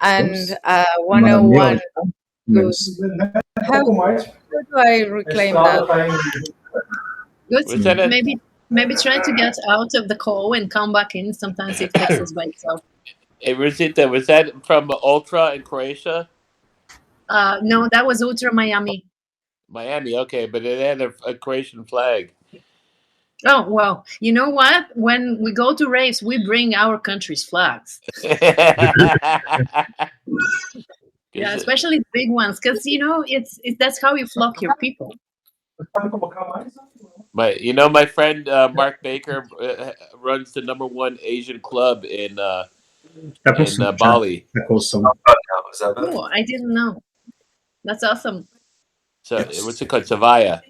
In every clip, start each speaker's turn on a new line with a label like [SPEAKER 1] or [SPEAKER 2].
[SPEAKER 1] and 101 Goose. How do I reclaim that?
[SPEAKER 2] Was
[SPEAKER 3] Good.
[SPEAKER 2] that a
[SPEAKER 3] Maybe try to get out of the call and come back in. Sometimes it fixes by itself.
[SPEAKER 2] was that from Ultra in Croatia?
[SPEAKER 3] No, that was Ultra Miami.
[SPEAKER 2] Miami, okay, but it had a Croatian flag.
[SPEAKER 3] Oh well, you know what? When we go to raves, we bring our country's flags. Yeah, especially the big ones, because it's that's how you flock your people.
[SPEAKER 2] My friend Mark Baker runs the #1 Asian club in Bali.
[SPEAKER 4] Is that better?
[SPEAKER 3] Oh, I didn't know. That's awesome.
[SPEAKER 2] So
[SPEAKER 4] Yes.
[SPEAKER 2] what's it called? Savaya.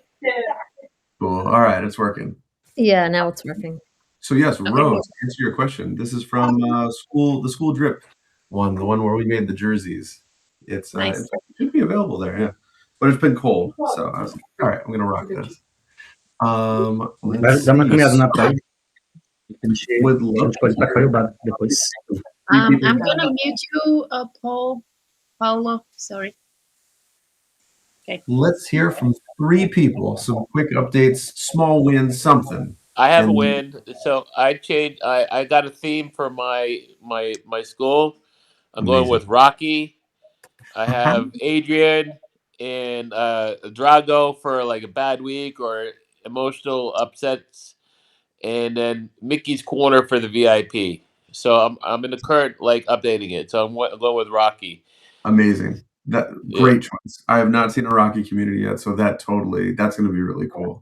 [SPEAKER 4] Cool. All right, it's working.
[SPEAKER 1] Yeah, now it's working.
[SPEAKER 4] So yes, Rose, to answer your question. This is from the school drip one, the one where we made the jerseys. It's
[SPEAKER 3] Nice.
[SPEAKER 4] in fact, it should be available there, yeah. But it's been cold, so I was like, all right, I'm gonna rock this. Let's see. Would love to hear.
[SPEAKER 3] I'm gonna mute you, Paulo. Sorry. Okay.
[SPEAKER 4] Let's hear from 3 people. Some quick updates, small wins, something.
[SPEAKER 2] I have a
[SPEAKER 4] And-
[SPEAKER 2] win. So I changed. I got a theme for my school. I'm going
[SPEAKER 4] Amazing.
[SPEAKER 2] with Rocky. I have Adrian and Drago for like a bad week or emotional upsets, and then Mickey's Corner for the VIP. So I'm in the current updating it. So I'm going with Rocky.
[SPEAKER 4] Amazing. Great choice. I have not seen a Rocky community yet, so that's going to be really cool.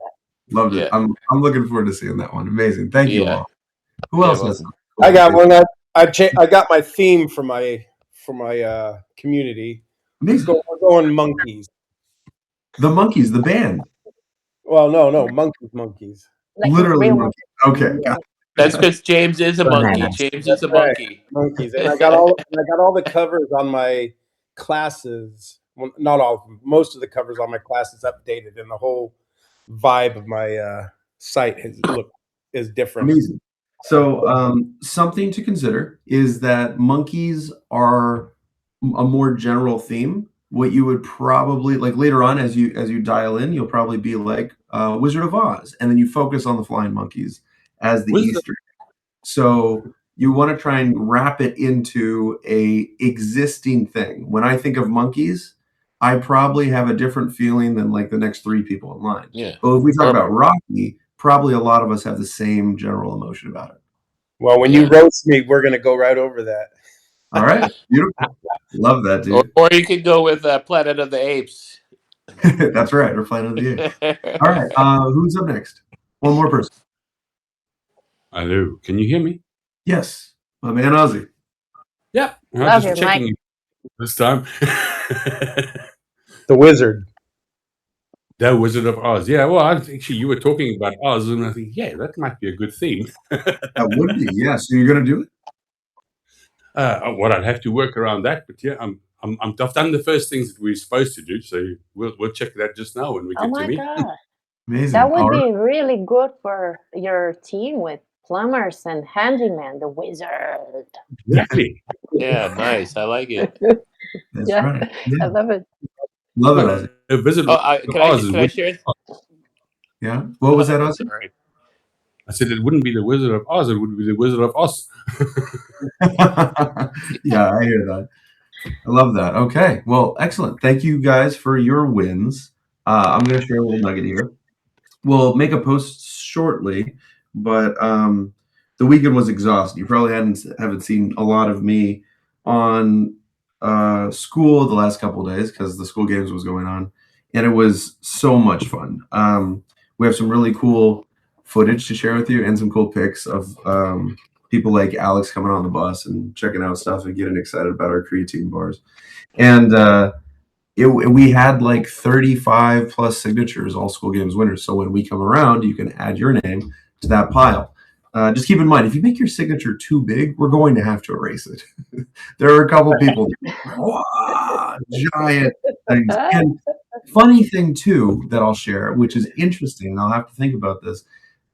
[SPEAKER 4] Loved it.
[SPEAKER 2] Yeah.
[SPEAKER 4] I'm looking forward to seeing that one. Amazing. Thank you all. Who else has?
[SPEAKER 5] I got one. I got my theme for my community.
[SPEAKER 4] Amazing.
[SPEAKER 5] We're going monkeys.
[SPEAKER 4] The Monkeys, the band.
[SPEAKER 5] Well, no, monkeys.
[SPEAKER 1] Like
[SPEAKER 4] Literally
[SPEAKER 1] real
[SPEAKER 4] monkeys. Okay.
[SPEAKER 1] Yeah.
[SPEAKER 2] That's because James is a monkey. James is a monkey.
[SPEAKER 5] Monkeys, and I got all the covers on my classes. Well, not all of them. Most of the covers on my classes updated, and the whole vibe of my site is different.
[SPEAKER 4] Amazing. So something to consider is that monkeys are a more general theme. What you would probably like later on as you dial in, you'll probably be like Wizard of Oz, and then you focus on the flying monkeys as the Easter egg. So you want to try and wrap it into a existing thing. When I think of monkeys, I probably have a different feeling than like the next 3 people in line.
[SPEAKER 2] Yeah.
[SPEAKER 4] But if we talk about Rocky, probably a lot of us have the same general emotion about it.
[SPEAKER 5] Well, when you roast me, we're gonna go right over that.
[SPEAKER 4] All right. Beautiful. Love that, dude.
[SPEAKER 2] Or you could go with Planet of the Apes.
[SPEAKER 4] That's right. Or Planet of the Apes. All right. Who's up next? One more person.
[SPEAKER 6] Hello. Can you hear me?
[SPEAKER 4] Yes. My man Ozzy.
[SPEAKER 6] Yeah. I'm
[SPEAKER 1] Love
[SPEAKER 6] just
[SPEAKER 1] your
[SPEAKER 6] checking this time.
[SPEAKER 5] The Wizard.
[SPEAKER 6] The Wizard of Oz. Yeah, well, actually, you were talking about Oz, and I think, yeah, that might be a good theme.
[SPEAKER 4] That would be, yeah. So you're going to do it?
[SPEAKER 6] Well, I'd have to work around that, but yeah, I've done the first things that we're supposed to do, so we'll check that just now when we get to me.
[SPEAKER 1] God.
[SPEAKER 4] Amazing.
[SPEAKER 1] That would be really good for your team with plumbers and handyman, the Wizard.
[SPEAKER 6] Exactly.
[SPEAKER 2] Yeah, nice. I like it.
[SPEAKER 4] That's
[SPEAKER 1] Yeah.
[SPEAKER 4] right. Yeah.
[SPEAKER 1] I love it.
[SPEAKER 4] Love it, Ozzy.
[SPEAKER 6] A Wizard
[SPEAKER 2] Oh,
[SPEAKER 6] of
[SPEAKER 2] can
[SPEAKER 6] Oz
[SPEAKER 2] I
[SPEAKER 6] is
[SPEAKER 2] share?
[SPEAKER 4] Yeah. What was that, Ozzy?
[SPEAKER 2] Sorry.
[SPEAKER 6] I said it wouldn't be the Wizard of Oz, it would be the Wizard of Oz.
[SPEAKER 4] Yeah, I hear that. I love that. Okay. Well, excellent. Thank you guys for your wins. I'm going to share a little nugget here. We'll make a post shortly, but the weekend was exhausting. You probably haven't seen a lot of me on school the last couple of days because the school games was going on, and it was so much fun. We have some really cool footage to share with you and some cool pics of people like Alex coming on the bus and checking out stuff and getting excited about our creatine bars. And we had like 35 plus signatures, all school games winners. So when we come around, you can add your name to that pile. Just keep in mind, if you make your signature too big, we're going to have to erase it. There are a couple people, giant things. And funny thing too that I'll share, which is interesting, and I'll have to think about this.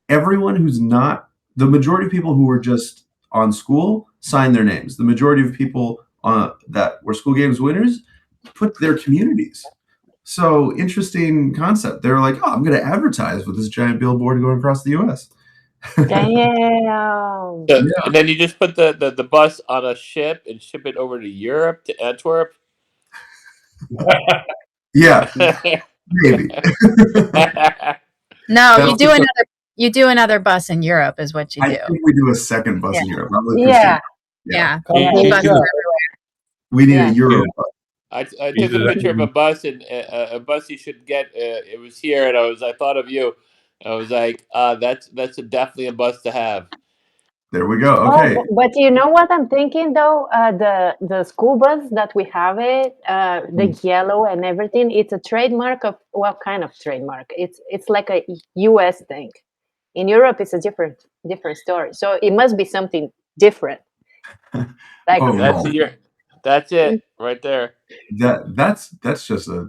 [SPEAKER 4] Everyone who's not, the majority of people who were just on school signed their names. The majority of people that were school games winners put their communities. So interesting concept. They were like, "Oh, I'm going to advertise with this giant billboard going across the U.S."
[SPEAKER 1] Damn.
[SPEAKER 2] And then you just put the bus on a ship and ship it over to Europe, to Antwerp.
[SPEAKER 4] Yeah, maybe.
[SPEAKER 3] No,
[SPEAKER 4] That'll take
[SPEAKER 3] you do another bus in Europe is what you
[SPEAKER 4] I
[SPEAKER 3] do.
[SPEAKER 4] think we do a second bus in Europe. I'm with
[SPEAKER 1] Yeah.
[SPEAKER 4] Christine.
[SPEAKER 3] Yeah.
[SPEAKER 5] Complete
[SPEAKER 3] Buses
[SPEAKER 5] job.
[SPEAKER 4] We need
[SPEAKER 1] Yeah.
[SPEAKER 4] a Euro bus.
[SPEAKER 2] I took a
[SPEAKER 6] Either that
[SPEAKER 2] picture of
[SPEAKER 6] or-
[SPEAKER 2] a bus, and a bus you should get. It was here, and I thought of you. I was like, that's definitely a bus to have.
[SPEAKER 4] There we go.
[SPEAKER 1] Oh,
[SPEAKER 4] Okay.
[SPEAKER 1] but you know what I'm thinking though? The school bus that we have the yellow and everything. It's a trademark of what kind of trademark? It's like a U.S. thing. In Europe, it's a different story. So it must be something different. Like
[SPEAKER 4] Oh,
[SPEAKER 2] That's
[SPEAKER 4] no.
[SPEAKER 2] That's it right there.
[SPEAKER 4] That's just a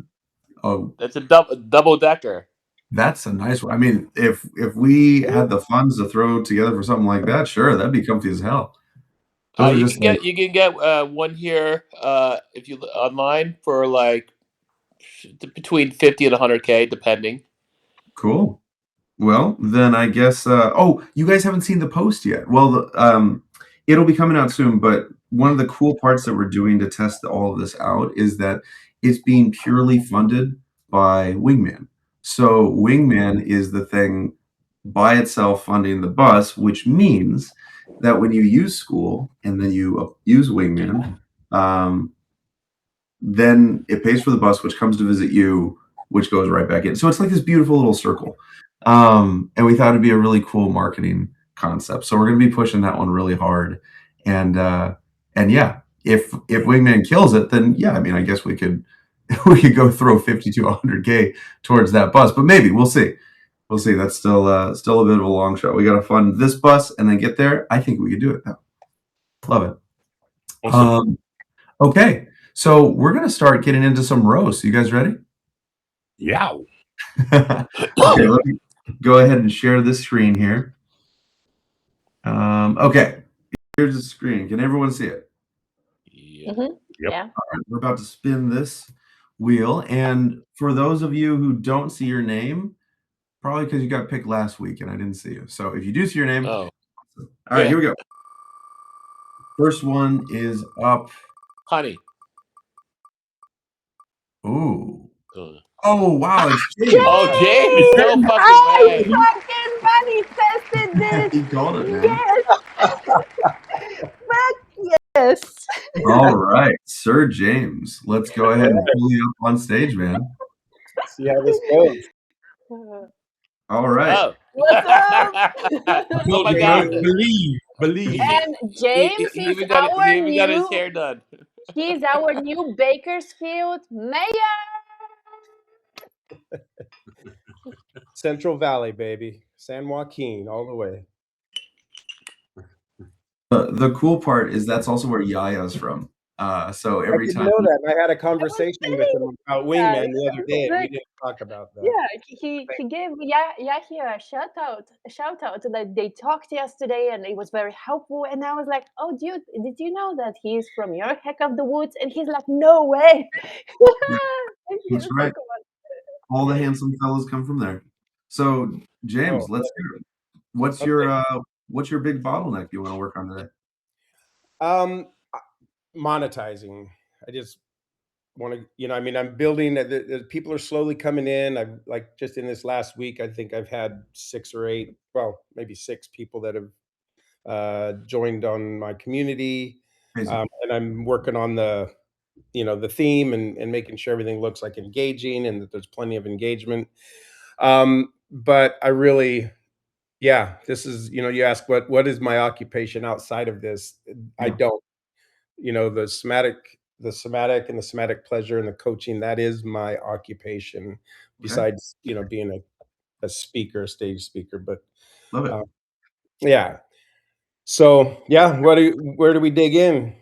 [SPEAKER 2] That's a double decker.
[SPEAKER 4] that's a nice one. I mean, if we had the funds to throw together for something like that, sure, that'd be comfy as hell. Those are
[SPEAKER 2] You
[SPEAKER 4] just
[SPEAKER 2] can
[SPEAKER 4] like
[SPEAKER 2] get one here if you online for like between 50 and 100K, depending.
[SPEAKER 4] cool. Well, then I guess. Oh, you guys haven't seen the post yet. Well, it'll be coming out soon. But one of the cool parts that we're doing to test all of this out is that it's being purely funded by Wingman. So Wingman is the thing by itself funding the bus, which means that when you use school and then you use Wingman, um, then it pays for the bus, which comes to visit you, which goes right back in. So it's like this beautiful little circle. And we thought it'd be a really cool marketing concept. So we're going to be pushing that one really hard. And yeah, if Wingman kills it, then yeah, I mean, I guess we could go throw 50 to 100K towards that bus, but maybe we'll see. We'll see. That's still a bit of a long shot. We got to fund this bus and then get there. I think we could do it now. Love it.
[SPEAKER 6] Awesome.
[SPEAKER 4] Okay, so we're gonna start getting into some roasts. You guys ready?
[SPEAKER 6] Yeah.
[SPEAKER 4] Okay, let me go ahead and share this screen here. Okay, here's the screen. Can everyone see it?
[SPEAKER 2] Yeah.
[SPEAKER 6] Yep.
[SPEAKER 1] yeah.
[SPEAKER 4] All right, we're about to spin this wheel, and for those of you who don't see your name, probably because you got picked last week and I didn't see you. So if you do see your name,
[SPEAKER 2] Oh,
[SPEAKER 4] all right, here we go. First one is up.
[SPEAKER 2] honey.
[SPEAKER 4] Ooh.
[SPEAKER 2] Uh.
[SPEAKER 4] Oh wow, it's James.
[SPEAKER 2] Oh, James, no fucking
[SPEAKER 1] I
[SPEAKER 2] way.
[SPEAKER 1] fucking money tested this.
[SPEAKER 4] He called it, man.
[SPEAKER 1] Yes. Fuck yes.
[SPEAKER 4] All right, Sir James. Let's go ahead and pull you up on stage, man.
[SPEAKER 5] See how this goes.
[SPEAKER 4] All right.
[SPEAKER 2] Oh.
[SPEAKER 1] What's up?
[SPEAKER 2] Oh my God.
[SPEAKER 6] Believe.
[SPEAKER 1] And James
[SPEAKER 2] He
[SPEAKER 1] is
[SPEAKER 2] even got
[SPEAKER 1] our
[SPEAKER 2] he even got his
[SPEAKER 1] new.
[SPEAKER 2] hair done.
[SPEAKER 1] He's our new Bakersfield mayor.
[SPEAKER 5] Central Valley, baby. San Joaquin, all the way.
[SPEAKER 4] The cool part is that's also where Yaya's from. So
[SPEAKER 5] I
[SPEAKER 4] every
[SPEAKER 5] didn't
[SPEAKER 4] time
[SPEAKER 5] know that. And I had a conversation with him about Wingman the other day, and we
[SPEAKER 1] Like,
[SPEAKER 5] didn't talk about that.
[SPEAKER 1] yeah, he gave Yahya a shout out that they talked yesterday and it was very helpful. And I was like, oh, dude, did you know that he's from your heck of the woods? And he's like, no way. And he
[SPEAKER 4] that's
[SPEAKER 1] was
[SPEAKER 4] right.
[SPEAKER 1] like, "Oh,
[SPEAKER 4] All the handsome fellas come from there. So James,
[SPEAKER 5] Oh,
[SPEAKER 4] let's hear it. What's
[SPEAKER 5] okay.
[SPEAKER 4] your big bottleneck you want to work on today?
[SPEAKER 5] Monetizing. I just want to, I mean, I'm building. The people are slowly coming in. I've like just in this last week, I think I've had 6 or 8, well, maybe 6 people that have joined on my community,
[SPEAKER 4] Crazy.
[SPEAKER 5] and I'm working on the theme and making sure everything looks like engaging and that there's plenty of engagement. But I really, yeah, this is, you ask what is my occupation outside of this? I
[SPEAKER 4] Yeah.
[SPEAKER 5] don't, the somatic and the somatic pleasure and the coaching, that is my occupation besides, being a speaker, a stage speaker. But
[SPEAKER 4] Love it.
[SPEAKER 5] yeah. So yeah, where do we dig in?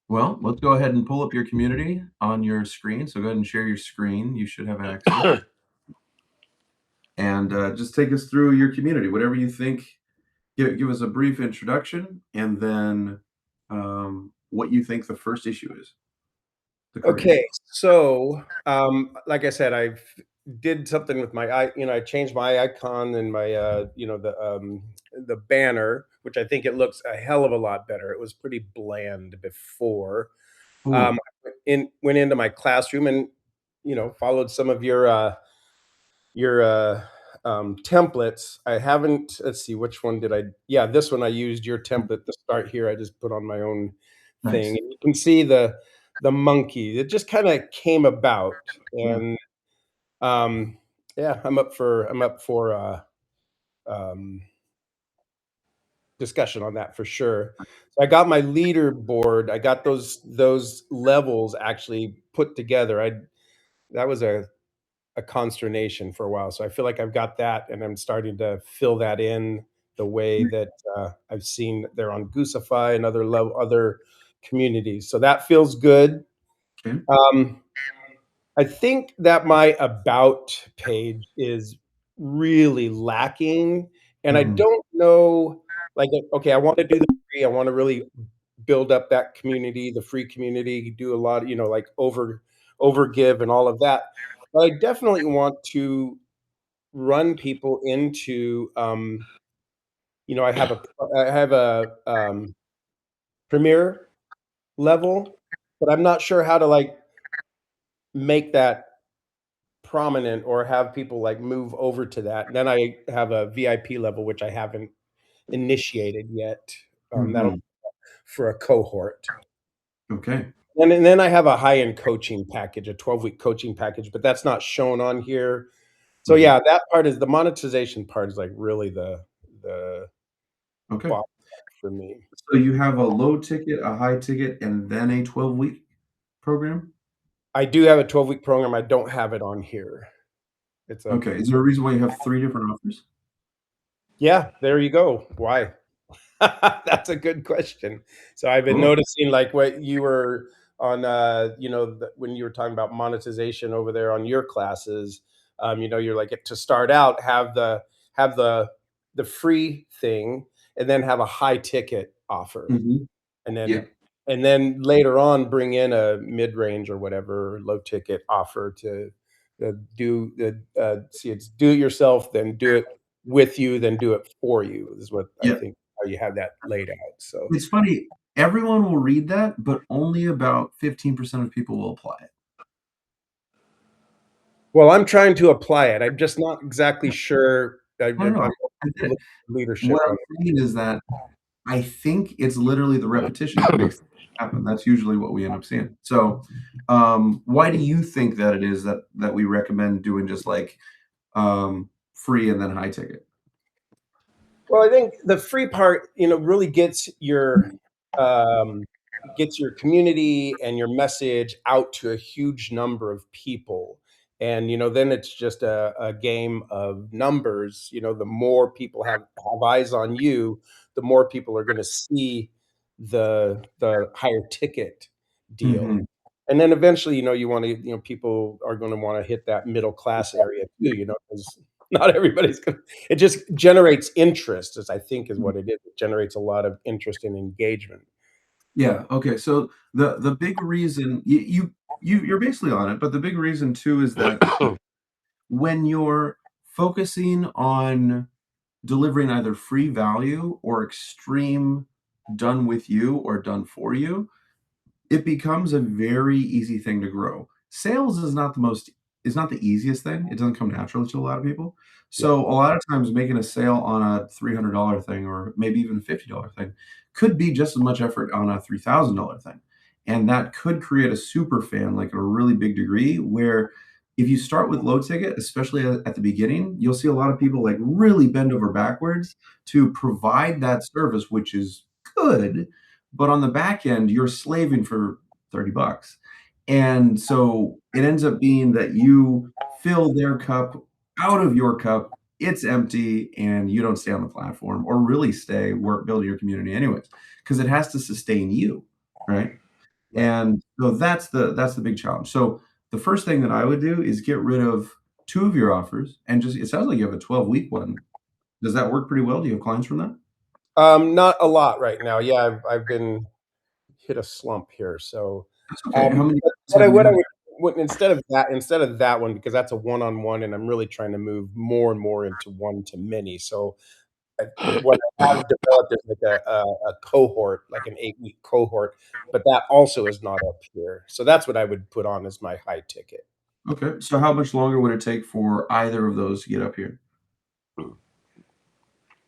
[SPEAKER 4] Well, let's go ahead and pull up your community on your screen. So go ahead and share your screen. You should have access. And just take us through your community, whatever you think. Give us a brief introduction, and then what you think the first issue is. The
[SPEAKER 5] Okay,
[SPEAKER 4] creation.
[SPEAKER 5] so like I said, I've did something with my I changed my icon and my the banner, which I think it looks a hell of a lot better. It was pretty bland before.
[SPEAKER 4] Ooh.
[SPEAKER 5] Went into my classroom and followed some of your templates. I haven't. Let's see, which one did I? Yeah, this one I used your template to start here. I just put on my own thing.
[SPEAKER 4] Nice.
[SPEAKER 5] And you can see the monkey. It just kind of came about,
[SPEAKER 4] Yeah.
[SPEAKER 5] and um, yeah, I'm up for um, discussion on that for sure. So I got my leaderboard. I got those levels actually put together. I That was a consternation for a while. So I feel like I've got that, and I'm starting to fill that in the way that I've seen there on Goosify and other communities. So that feels good.
[SPEAKER 4] Okay.
[SPEAKER 5] Um, I think that my about page is really lacking, and I
[SPEAKER 4] Mhm.
[SPEAKER 5] don't know. Like, okay, I want to do the free. I want to really build up that community, the free community. Do a lot, like overgive and all of that. But I definitely want to run people into. I have a premier level, but I'm not sure how to like make that prominent or have people like move over to that. And then I have a VIP level, which I haven't initiated yet. That'll
[SPEAKER 4] Mhm.
[SPEAKER 5] for a cohort.
[SPEAKER 4] Okay.
[SPEAKER 5] And then I have a high-end coaching package, a 12-week coaching package, but that's not shown on here. So
[SPEAKER 4] Mhm.
[SPEAKER 5] yeah, that part is the monetization part is like really the
[SPEAKER 4] Okay.
[SPEAKER 5] bottleneck for me.
[SPEAKER 4] So you have a low ticket, a high ticket, and then a 12-week program?
[SPEAKER 5] I do have a 12-week program. I don't have it on here. It's a
[SPEAKER 4] Okay. Is there a reason why you have 3 different offers?
[SPEAKER 5] Yeah, there you go. Why? That's a good question. So I've been
[SPEAKER 4] Cool.
[SPEAKER 5] noticing like what you were on, when you were talking about monetization over there on your classes, you're like to start out, have the free thing and then have a high ticket offer.
[SPEAKER 4] Mhm.
[SPEAKER 5] And
[SPEAKER 4] Yeah.
[SPEAKER 5] then later on bring in a mid-range or whatever low ticket offer to do the see it's do it yourself, then do it with you, then do it for you is what I
[SPEAKER 4] Yeah.
[SPEAKER 5] think how you have that laid out. So
[SPEAKER 4] It's funny, everyone will read that, but only about 15% of people will apply it.
[SPEAKER 5] well, I'm trying to apply it. I'm just not exactly sure.
[SPEAKER 4] No, no,
[SPEAKER 5] I'm
[SPEAKER 4] I get it.
[SPEAKER 5] looking for leadership
[SPEAKER 4] What
[SPEAKER 5] on
[SPEAKER 4] I'm saying is that I think it's literally the repetition that makes it happen. That's usually what we end up seeing. So, why do you think that it is that we recommend doing just like, free and then high ticket?
[SPEAKER 5] Well, I think the free part, really um, gets your community and your message out to a huge number of people. And then it's just a game of numbers. The more people have eyes on you, the more people are going to see the higher ticket deal.
[SPEAKER 4] Mhm.
[SPEAKER 5] And then eventually, you want to, people are going to want to hit that middle class area too. Because not everybody's going to it just generates interest, as I think is what it is. It generates a lot of interest and engagement.
[SPEAKER 4] Yeah, okay, so the big reason you're basically on it, but the big reason too is that when you're focusing on delivering either free value or extreme done with you or done for you, it becomes a very easy thing to grow. Sales is not the easiest thing. It doesn't come natural to a lot of people.
[SPEAKER 5] Yeah.
[SPEAKER 4] So a lot of times making a sale on a $300 thing or maybe even a $50 thing could be just as much effort on a $3,000 thing. And that could create a super fan like a really big degree where if you start with low ticket, especially at the beginning, you'll see a lot of people like really bend over backwards to provide that service, which is good, but on the back end, you're slaving for 30 bucks. And so it ends up being that you fill their cup out of your cup, it's empty, and you don't stay on the platform or really stay work building your community anyways, because it has to sustain you, right?
[SPEAKER 5] Right.
[SPEAKER 4] And so that's the big challenge. So the first thing that I would do is get rid of 2 of your offers and just it sounds like you have a 12-week one. Does that work pretty well? Do you have clients from that?
[SPEAKER 5] Not a lot right now. Yeah, I've been hit a slump here. So,
[SPEAKER 4] That's okay. How many
[SPEAKER 5] what I
[SPEAKER 4] have you
[SPEAKER 5] what I
[SPEAKER 4] had?
[SPEAKER 5] would instead of that one, because that's a one-on-one, and I'm really trying to move more and more into one to many. So what I have developed is like a cohort, like an 8-week cohort, but that also is not up here. So that's what I would put on as my high ticket
[SPEAKER 4] Okay. So how much longer would it take for either of those to get up here?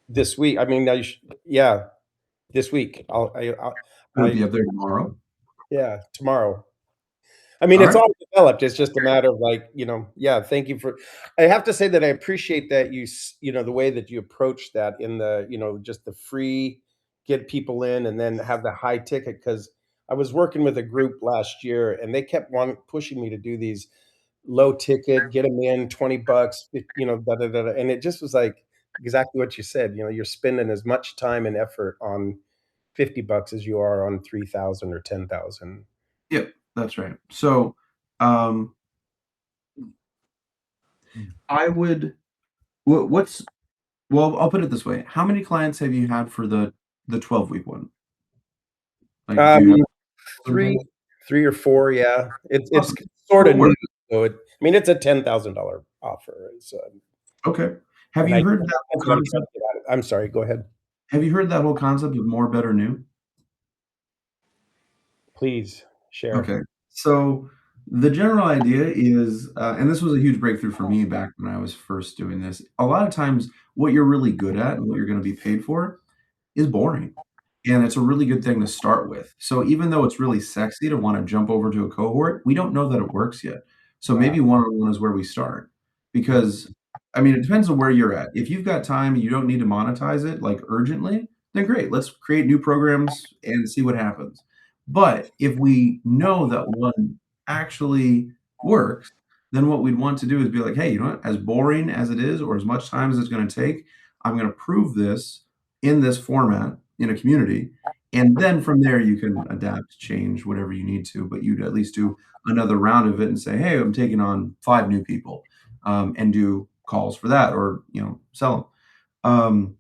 [SPEAKER 5] this week. I mean, yeah, this week.
[SPEAKER 4] Would it
[SPEAKER 5] I
[SPEAKER 4] be up there tomorrow?
[SPEAKER 5] yeah, tomorrow. I mean,
[SPEAKER 4] All
[SPEAKER 5] it's
[SPEAKER 4] right.
[SPEAKER 5] all developed. It's just a matter of like, yeah, thank you for I have to say that I appreciate that the way that you approach that in the, just the free get people in and then have the high ticket because I was working with a group last year and they kept pushing me to do these low ticket, get them in 20 bucks, da, da, da, da. And it just was like exactly what you said. You're spending as much time and effort on 50 bucks as you are on 3,000 or 10,000.
[SPEAKER 4] Yep, that's right. So, um, I would. What's well? I'll put it this way: how many clients have you had for the 12-week one? Like, do
[SPEAKER 5] Um,
[SPEAKER 4] you have
[SPEAKER 5] three, 3 or 4, yeah. It's
[SPEAKER 4] awesome?
[SPEAKER 5] sort
[SPEAKER 4] Well,
[SPEAKER 5] of
[SPEAKER 4] it works.
[SPEAKER 5] new, so I mean, it's a $10,000 offer.
[SPEAKER 4] Okay. Have
[SPEAKER 5] And
[SPEAKER 4] you
[SPEAKER 5] I
[SPEAKER 4] heard that whole
[SPEAKER 5] that's what I'm trying
[SPEAKER 4] concept?
[SPEAKER 5] to get at it. I'm sorry, go ahead.
[SPEAKER 4] Have you heard that whole concept of more, better, new?
[SPEAKER 5] Please share.
[SPEAKER 4] Okay. So the general idea is, and this was a huge breakthrough for me back when I was first doing this. A lot of times, what you're really good at and what you're going to be paid for is boring. And it's a really good thing to start with. So even though it's really sexy to want to jump over to a cohort, we don't know that it works yet. So
[SPEAKER 5] Ah,
[SPEAKER 4] maybe one-on-one is where we start. Because I mean, it depends on where you're at. If you've got time and you don't need to monetize it like urgently, then great. Let's create new programs and see what happens. But if we know that one actually works, then what we'd want to do is be like, hey, you know what? As boring as it is, or as much time as it's going to take, I'm going to prove this in this format in a community. And then from there, you can adapt, change whatever you need to, but you'd at least do another round of it and say, hey, I'm taking on 5 new people, and do calls for that or, sell them.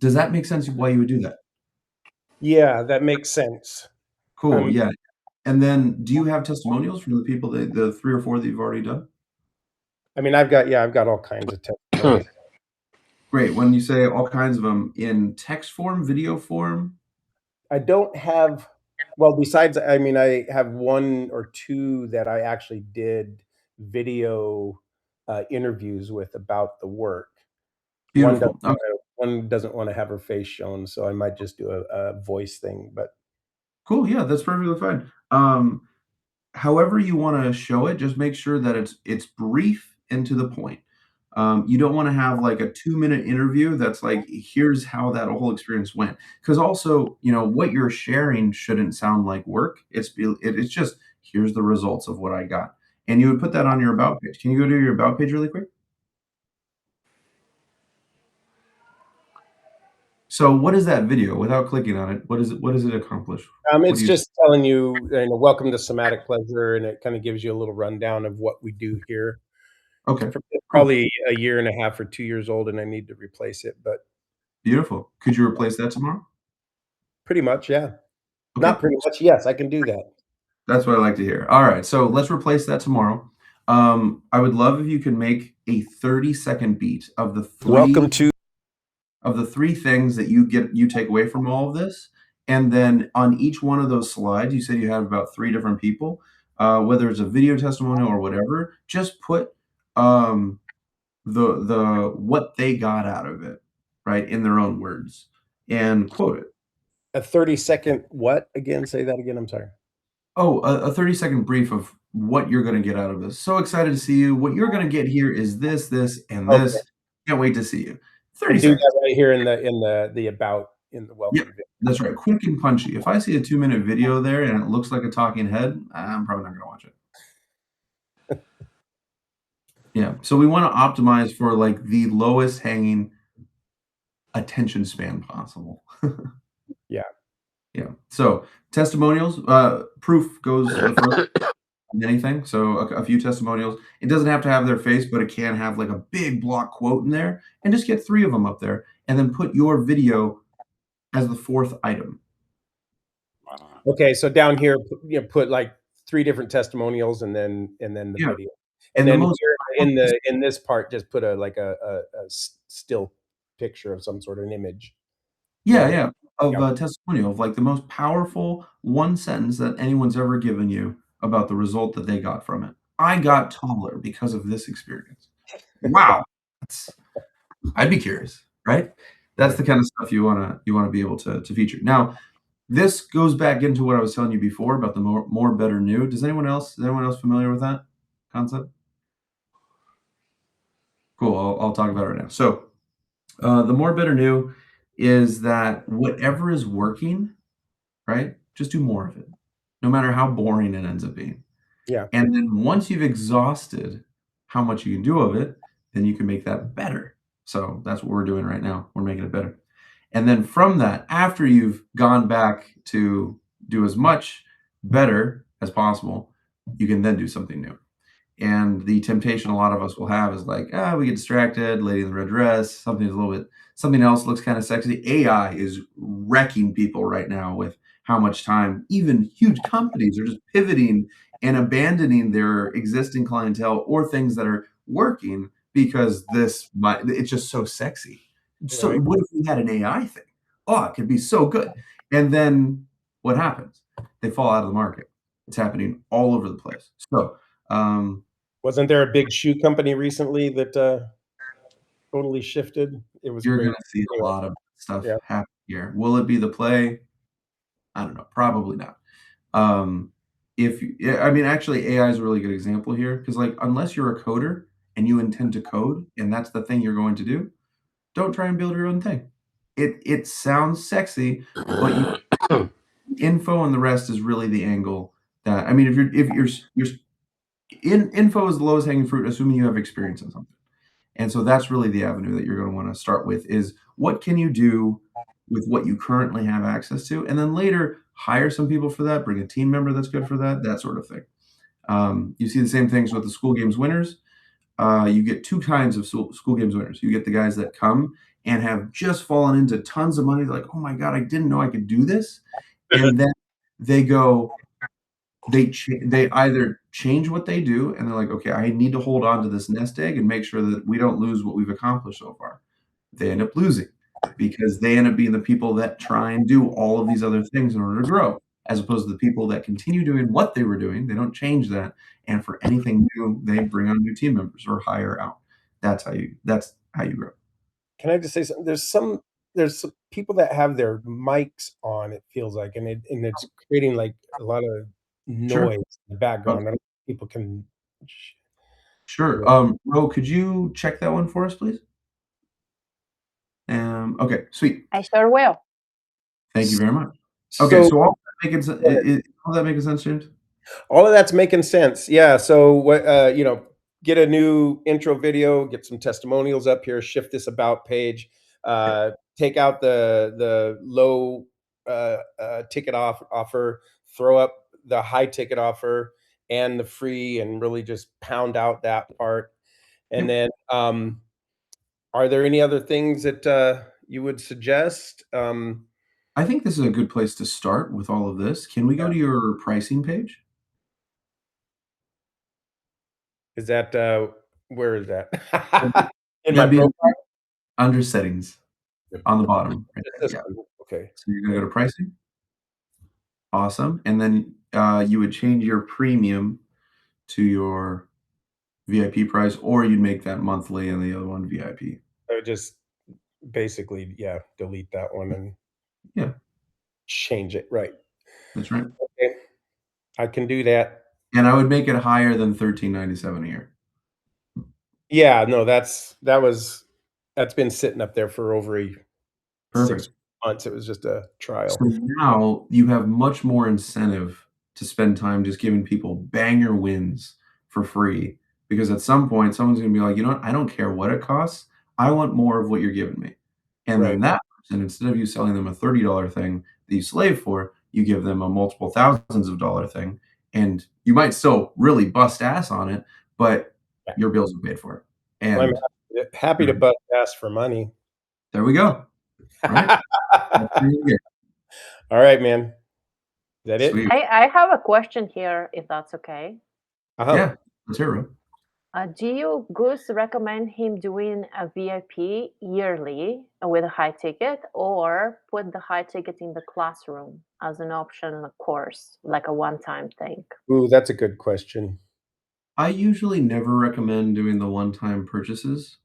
[SPEAKER 4] Does that make sense why you would do that?
[SPEAKER 5] yeah, that makes sense.
[SPEAKER 4] Cool.
[SPEAKER 5] Um,
[SPEAKER 4] Yeah. And then do you have testimonials from the people the 3 or 4 that you've already done?
[SPEAKER 5] I mean, I've got all kinds of testimonials.
[SPEAKER 4] Great. When you say all kinds of them in text form, video form?
[SPEAKER 5] I don't have well, besides I mean, I have 1 or 2 that I actually did video, interviews with about the work. One doesn't
[SPEAKER 4] Beautiful. Okay.
[SPEAKER 5] one doesn't wanna have her face shown, so I might just do a voice thing, but
[SPEAKER 4] Cool. Yeah, that's perfectly fine. However you wanna show it, just make sure that it's brief and to the point. You don't wanna have, like, a 2-minute interview that's like, "Here's how that whole experience went." Because also, what you're sharing shouldn't sound like work. It's just, "Here's the results of what I got." And you would put that on your about page. Can you go to your about page really quick? So, what is that video? Without clicking on it, what does it accomplish? What do
[SPEAKER 5] It's
[SPEAKER 4] you
[SPEAKER 5] just telling you, welcome to Somatic Pleasure, and it kinda gives you a little rundown of what we do here.
[SPEAKER 4] Okay,
[SPEAKER 5] It's
[SPEAKER 4] cool.
[SPEAKER 5] probably a year and a half or 2 years old, and I need to replace it, but
[SPEAKER 4] Beautiful. Could you replace that tomorrow?
[SPEAKER 5] pretty much, yeah.
[SPEAKER 4] Okay.
[SPEAKER 5] Not pretty much, yes, I can do that.
[SPEAKER 4] That's what I like to hear. All right, so let's replace that tomorrow. I would love if you can make a 30-second beat of the
[SPEAKER 5] Welcome
[SPEAKER 4] three
[SPEAKER 5] to
[SPEAKER 4] of the 3 things that you take away from all of this, and then on each one of those slides, you said you had about 3 different people, whether it's a video testimonial or whatever, just put, um, the what they got out of it, right, in their own words, and quote it.
[SPEAKER 5] a 30-second what again? Say that again, I'm sorry.
[SPEAKER 4] Oh, a 30-second brief of what you're gonna get out of this. "So excited to see you. What you're gonna get here is this, this, and
[SPEAKER 5] Okay,
[SPEAKER 4] this. Can't wait to see you." 30
[SPEAKER 5] and do
[SPEAKER 4] seconds.
[SPEAKER 5] that right here in the about in the
[SPEAKER 4] Yep,
[SPEAKER 5] welcome video.
[SPEAKER 4] that's right, quick and punchy. If I see a 2-minute video there and it looks like a talking head, I'm probably not gonna watch it. Yeah, so we wanna optimize for, like, the lowest hanging attention span possible.
[SPEAKER 5] Yeah.
[SPEAKER 4] Yeah, so testimonials, proof goes the furthest. Anything. So a few testimonials. It doesn't have to have their face, but it can have like a big block quote in there, and just get 3 of them up there, and then put your video as the 4th item.
[SPEAKER 6] Ah,
[SPEAKER 5] Okay, so down here, put like 3 different testimonials and then the
[SPEAKER 4] Yeah.
[SPEAKER 5] video. And
[SPEAKER 4] And the
[SPEAKER 5] then
[SPEAKER 4] most
[SPEAKER 5] here
[SPEAKER 4] powerful
[SPEAKER 5] in this part, just put a still picture of some sort of an image.
[SPEAKER 4] Yeah,
[SPEAKER 5] Yeah,
[SPEAKER 4] yeah, of
[SPEAKER 5] yeah.
[SPEAKER 4] a testimonial of, like, the most powerful one sentence that anyone's ever given you about the result that they got from it. "I got taller because of this experience." Wow! That's I'd be curious, right? That's
[SPEAKER 5] Right.
[SPEAKER 4] the kind of stuff you wanna be able to feature. Now, this goes back into what I was telling you before about the more, better, new. Is anyone else familiar with that concept? Cool, I'll talk about it right now. So, the more, better, new is that whatever is working, right? Just do more of it, no matter how boring it ends up being.
[SPEAKER 5] Yeah.
[SPEAKER 4] And then once you've exhausted how much you can do of it, then you can make that better. So that's what we're doing right now. We're making it better. And then from that, after you've gone back to do as much better as possible, you can then do something new. And the temptation a lot of us will have is like, we get distracted, lady in the red dress, something else looks kind of sexy. AI is wrecking people right now with how much time even huge companies are just pivoting and abandoning their existing clientele or things that are working because it's just so sexy. So
[SPEAKER 5] Right.
[SPEAKER 4] what if we had an AI thing? Oh, it could be so good. And then what happens? They fall out of the market. It's happening all over the place. So um,
[SPEAKER 5] Wasn't there a big shoe company recently that, totally shifted? It was
[SPEAKER 4] you're
[SPEAKER 5] crazy.
[SPEAKER 4] gonna see a
[SPEAKER 5] Anyway,
[SPEAKER 4] lot of stuff
[SPEAKER 5] yeah.
[SPEAKER 4] happen here. Will it be the play? I don't know, probably not. Um, if yeah, I mean, actually, AI is a really good example here because, like, unless you're a coder and you intend to code and that's the thing you're going to do, don't try and build your own thing. It sounds sexy, but info and the rest is really the angle that I mean, if you're info is the lowest hanging fruit, assuming you have experience in something. And so that's really the avenue that you're going to want to start with is what can you do with what you currently have access to? And then later hire some people for that, bring a team member that's good for that, that sort of thing. You see the same things with the school games winners. You get two kinds of school games winners. You get the guys that come and have just fallen into tons of money, like, oh my God, I didn't know I could do this. And then they go, they either change what they do and they're like, "Okay, I need to hold on to this nest egg and make sure that we don't lose what we've accomplished so far." They end up losing because they end up being the people that try and do all of these other things in order to grow, as opposed to the people that continue doing what they were doing. They don't change that, and for anything new, they bring on new team members or hire out. That's how you grow.
[SPEAKER 5] Can I just say something? There's some people that have their mics on, it feels like, and it's creating, like, a lot of
[SPEAKER 4] Sure.
[SPEAKER 5] noise in the background. I
[SPEAKER 4] Okay.
[SPEAKER 5] don't know if people can hear
[SPEAKER 4] Sure.
[SPEAKER 5] it.
[SPEAKER 4] Ro, could you check that one for us, please? Okay, sweet.
[SPEAKER 1] I sure will.
[SPEAKER 4] Thank you very much. Okay,
[SPEAKER 5] So
[SPEAKER 4] so all that making sense, James?
[SPEAKER 5] all of that's making sense. Yeah. So what get a new intro video, get some testimonials up here, shift this about page, take out the low ticket offer, throw up the high ticket offer and the free, and really just pound out that part. And
[SPEAKER 4] Yep.
[SPEAKER 5] then are there any other things that you would suggest?
[SPEAKER 4] I think this is a good place to start with all of this. Can we go to your pricing page?
[SPEAKER 5] Is that where is that? In my
[SPEAKER 4] That'd be
[SPEAKER 5] profile?
[SPEAKER 4] under settings on the bottom right
[SPEAKER 5] Just
[SPEAKER 4] there,
[SPEAKER 5] this
[SPEAKER 4] yeah.
[SPEAKER 5] one. Okay.
[SPEAKER 4] So you're gonna go to pricing. Awesome, and then, you would change your premium to your VIP price, or you'd make that monthly and the other one VIP.
[SPEAKER 5] I would just basically, yeah, delete that one and
[SPEAKER 4] Yeah,
[SPEAKER 5] change it. Right.
[SPEAKER 4] that's right.
[SPEAKER 5] Okay. I can do that.
[SPEAKER 4] And I would make it higher than $13.97 a year.
[SPEAKER 5] Yeah, no, that's been sitting up there for over 6
[SPEAKER 4] Perfect.
[SPEAKER 5] months. It was just a
[SPEAKER 4] So
[SPEAKER 5] trial.
[SPEAKER 4] now you have much more incentive to spend time just giving people banger wins for free because at some point someone's going to be like, you know what? I don't care what it costs. I want more of what you're giving me. And
[SPEAKER 5] Right.
[SPEAKER 4] then that person, instead of you selling them a $30 thing that you slave for, you give them a multiple thousands of dollar thing. And you might still really bust ass on it, but
[SPEAKER 5] Yeah.
[SPEAKER 4] your bills are paid for.
[SPEAKER 5] Well, I'm
[SPEAKER 4] And
[SPEAKER 5] happy to bust ass for money.
[SPEAKER 4] there we go. Right? That's pretty good.
[SPEAKER 5] All right, man. that it?
[SPEAKER 4] Sweet.
[SPEAKER 1] I have a question here, if that's okay.
[SPEAKER 4] Yeah, let's hear it.
[SPEAKER 1] Do you, Goose, recommend him doing a VIP yearly with a high ticket, or put the high ticket in the classroom as an optional course, like a one-time thing?
[SPEAKER 5] Ooh, that's a good question.
[SPEAKER 4] I usually never recommend doing the one-time purchases.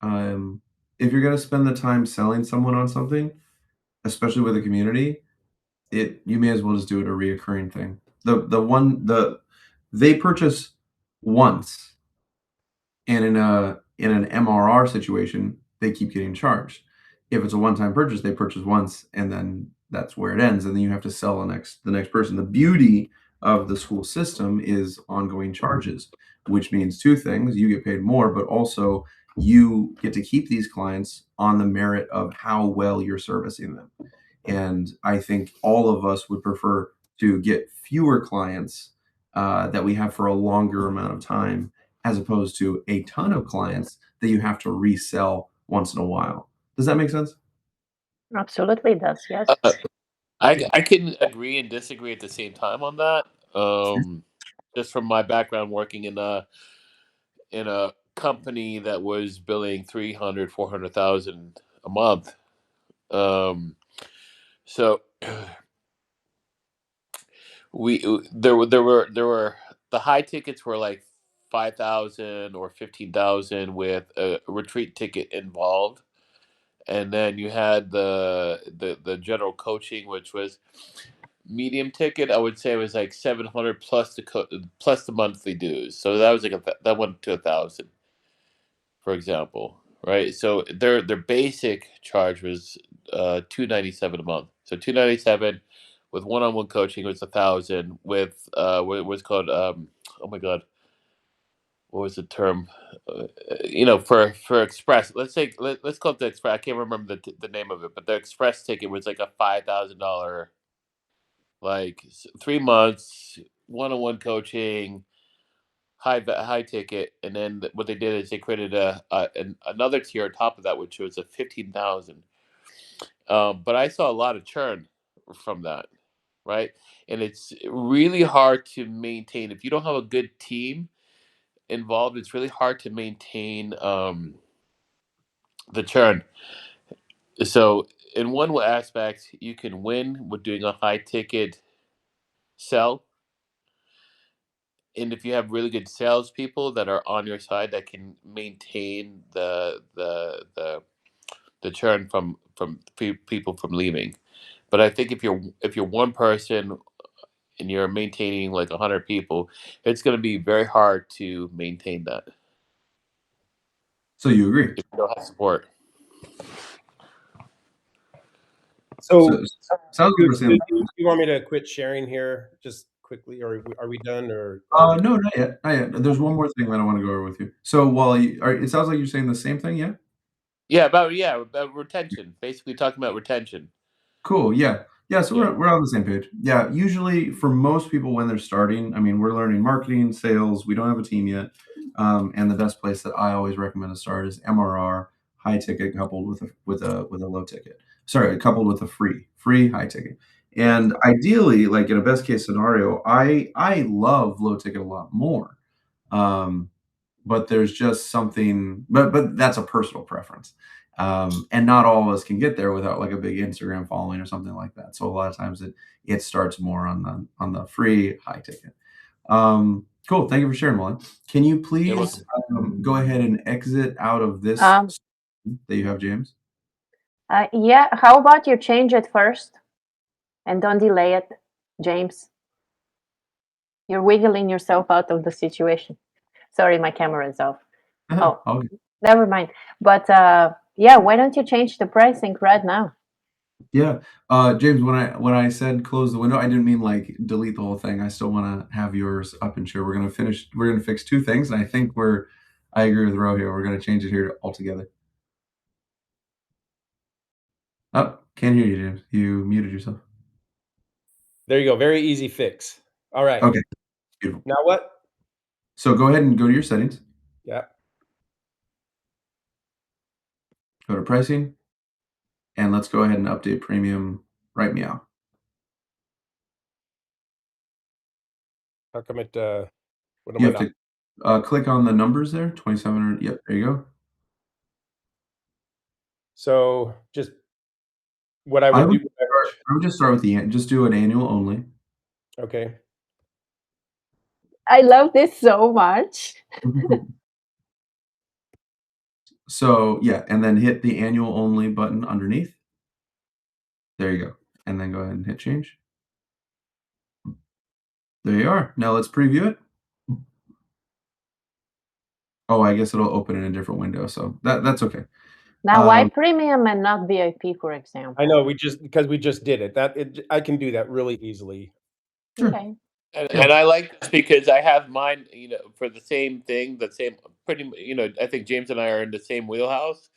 [SPEAKER 4] Um, if you're gonna spend the time selling someone on something, especially with a community, you may as well just do it a reoccurring thing. They purchase once, and in an MRR situation, they keep getting charged. If it's a one-time purchase, they purchase once, and then that's where it ends, and then you have to sell the next person. The beauty of the school system is ongoing charges, which means two things: you get paid more, but also you get to keep these clients on the merit of how well you're servicing them. And I think all of us would prefer to get fewer clients that we have for a longer amount of time, as opposed to a ton of clients that you have to resell once in a while. Does that make sense?
[SPEAKER 1] Absolutely does, yes.
[SPEAKER 2] Uh, I can agree and disagree at the same time on that. Just from my background working in a company that was billing 300, 400,000 a month. So there were the high tickets were like 5,000 or 15,000 with a retreat ticket involved, and then you had the general coaching, which was medium ticket. I would say it was like 700 plus plus the monthly dues. So that was like that went to 1,000, for example, right? So their basic charge was 297 a month. So 297 with one-on-one coaching was 1,000 with what was called oh my god, what was the term? For express, let's call it the express. I can't remember the name of it, but the express ticket was like a $5,000, like 3 months one-on-one coaching, high ticket, and then what they did is they created another tier on top of that, which was a 15,000. But I saw a lot of churn from that, right? And it's really hard to maintain if you don't have a good team involved. It's really hard to maintain the churn. So in one aspect, you can win with doing a high ticket sell, and if you have really good salespeople that are on your side that can maintain the churn from people from leaving. But I think if you're one person and you're maintaining like 100 people, it's going to be very hard to maintain that
[SPEAKER 4] So you agree?
[SPEAKER 2] if you don't have support.
[SPEAKER 5] So,
[SPEAKER 4] Sounds like we're
[SPEAKER 5] Goose,
[SPEAKER 4] saying.
[SPEAKER 5] do you want me to quit sharing here just quickly, or are we done? Or
[SPEAKER 4] No, not yet. Not yet. There's one more thing that I want to go over with you. So while it sounds like you're saying the same thing, yeah?
[SPEAKER 2] Yeah, about retention. Basically, talking about retention.
[SPEAKER 4] Cool. Yeah. Yeah. So
[SPEAKER 2] Yeah.
[SPEAKER 4] we're on the same page. Yeah. Usually, for most people, when they're starting, I mean, we're learning marketing, sales. We don't have a team yet, and the best place that I always recommend to start is MRR, high ticket coupled with a low ticket. Sorry, coupled with a free high ticket. And ideally, like in a best case scenario, I love low ticket a lot more. Um, but there's just something, but that's a personal preference. And not all of us can get there without like a big Instagram following or something like that. So a lot of times it starts more on the free high ticket. Cool. Thank you for sharing, Molly. Can you
[SPEAKER 2] You're
[SPEAKER 4] please
[SPEAKER 2] welcome.
[SPEAKER 4] go ahead and exit out of this
[SPEAKER 1] Um,
[SPEAKER 4] that you have, James?
[SPEAKER 1] yeah, how about you change it first and don't delay it, James? You're wiggling yourself out of the situation. Sorry, my camera is off. Oh,
[SPEAKER 4] Okay.
[SPEAKER 1] never mind. But yeah, why don't you change the pricing right now?
[SPEAKER 4] Yeah. James, when I said close the window, I didn't mean like delete the whole thing. I still want to have yours up and share. We're gonna fix two things, and I agree with Ro here. We're gonna change it here altogether. Oh, can't hear you, James. You muted yourself.
[SPEAKER 5] there you go. Very easy fix. All right.
[SPEAKER 4] Okay, beautiful.
[SPEAKER 5] Now what?
[SPEAKER 4] So go ahead and go to your settings,
[SPEAKER 5] Yeah.
[SPEAKER 4] go to pricing, and let's go ahead and update premium right meow.
[SPEAKER 5] How come it? What am
[SPEAKER 4] You
[SPEAKER 5] I
[SPEAKER 4] have
[SPEAKER 5] not?
[SPEAKER 4] to click on the numbers there. 2,700. Yep, there you go.
[SPEAKER 5] So just what I
[SPEAKER 4] I
[SPEAKER 5] would
[SPEAKER 4] would
[SPEAKER 5] do.
[SPEAKER 4] start. I would just start with just do an annual only.
[SPEAKER 5] Okay.
[SPEAKER 1] I love this so much.
[SPEAKER 4] So yeah, and then hit the annual only button underneath. There you go, and then go ahead and hit change. There you are. Now let's preview it. Oh, I guess it'll open in a different window, so that's okay.
[SPEAKER 1] Now, why premium and not VIP, for example?
[SPEAKER 5] I know because we just did it. I can do that really easily.
[SPEAKER 4] Sure.
[SPEAKER 1] Okay.
[SPEAKER 2] And I like this because I have mine, for the same thing, I think James and I are in the same wheelhouse.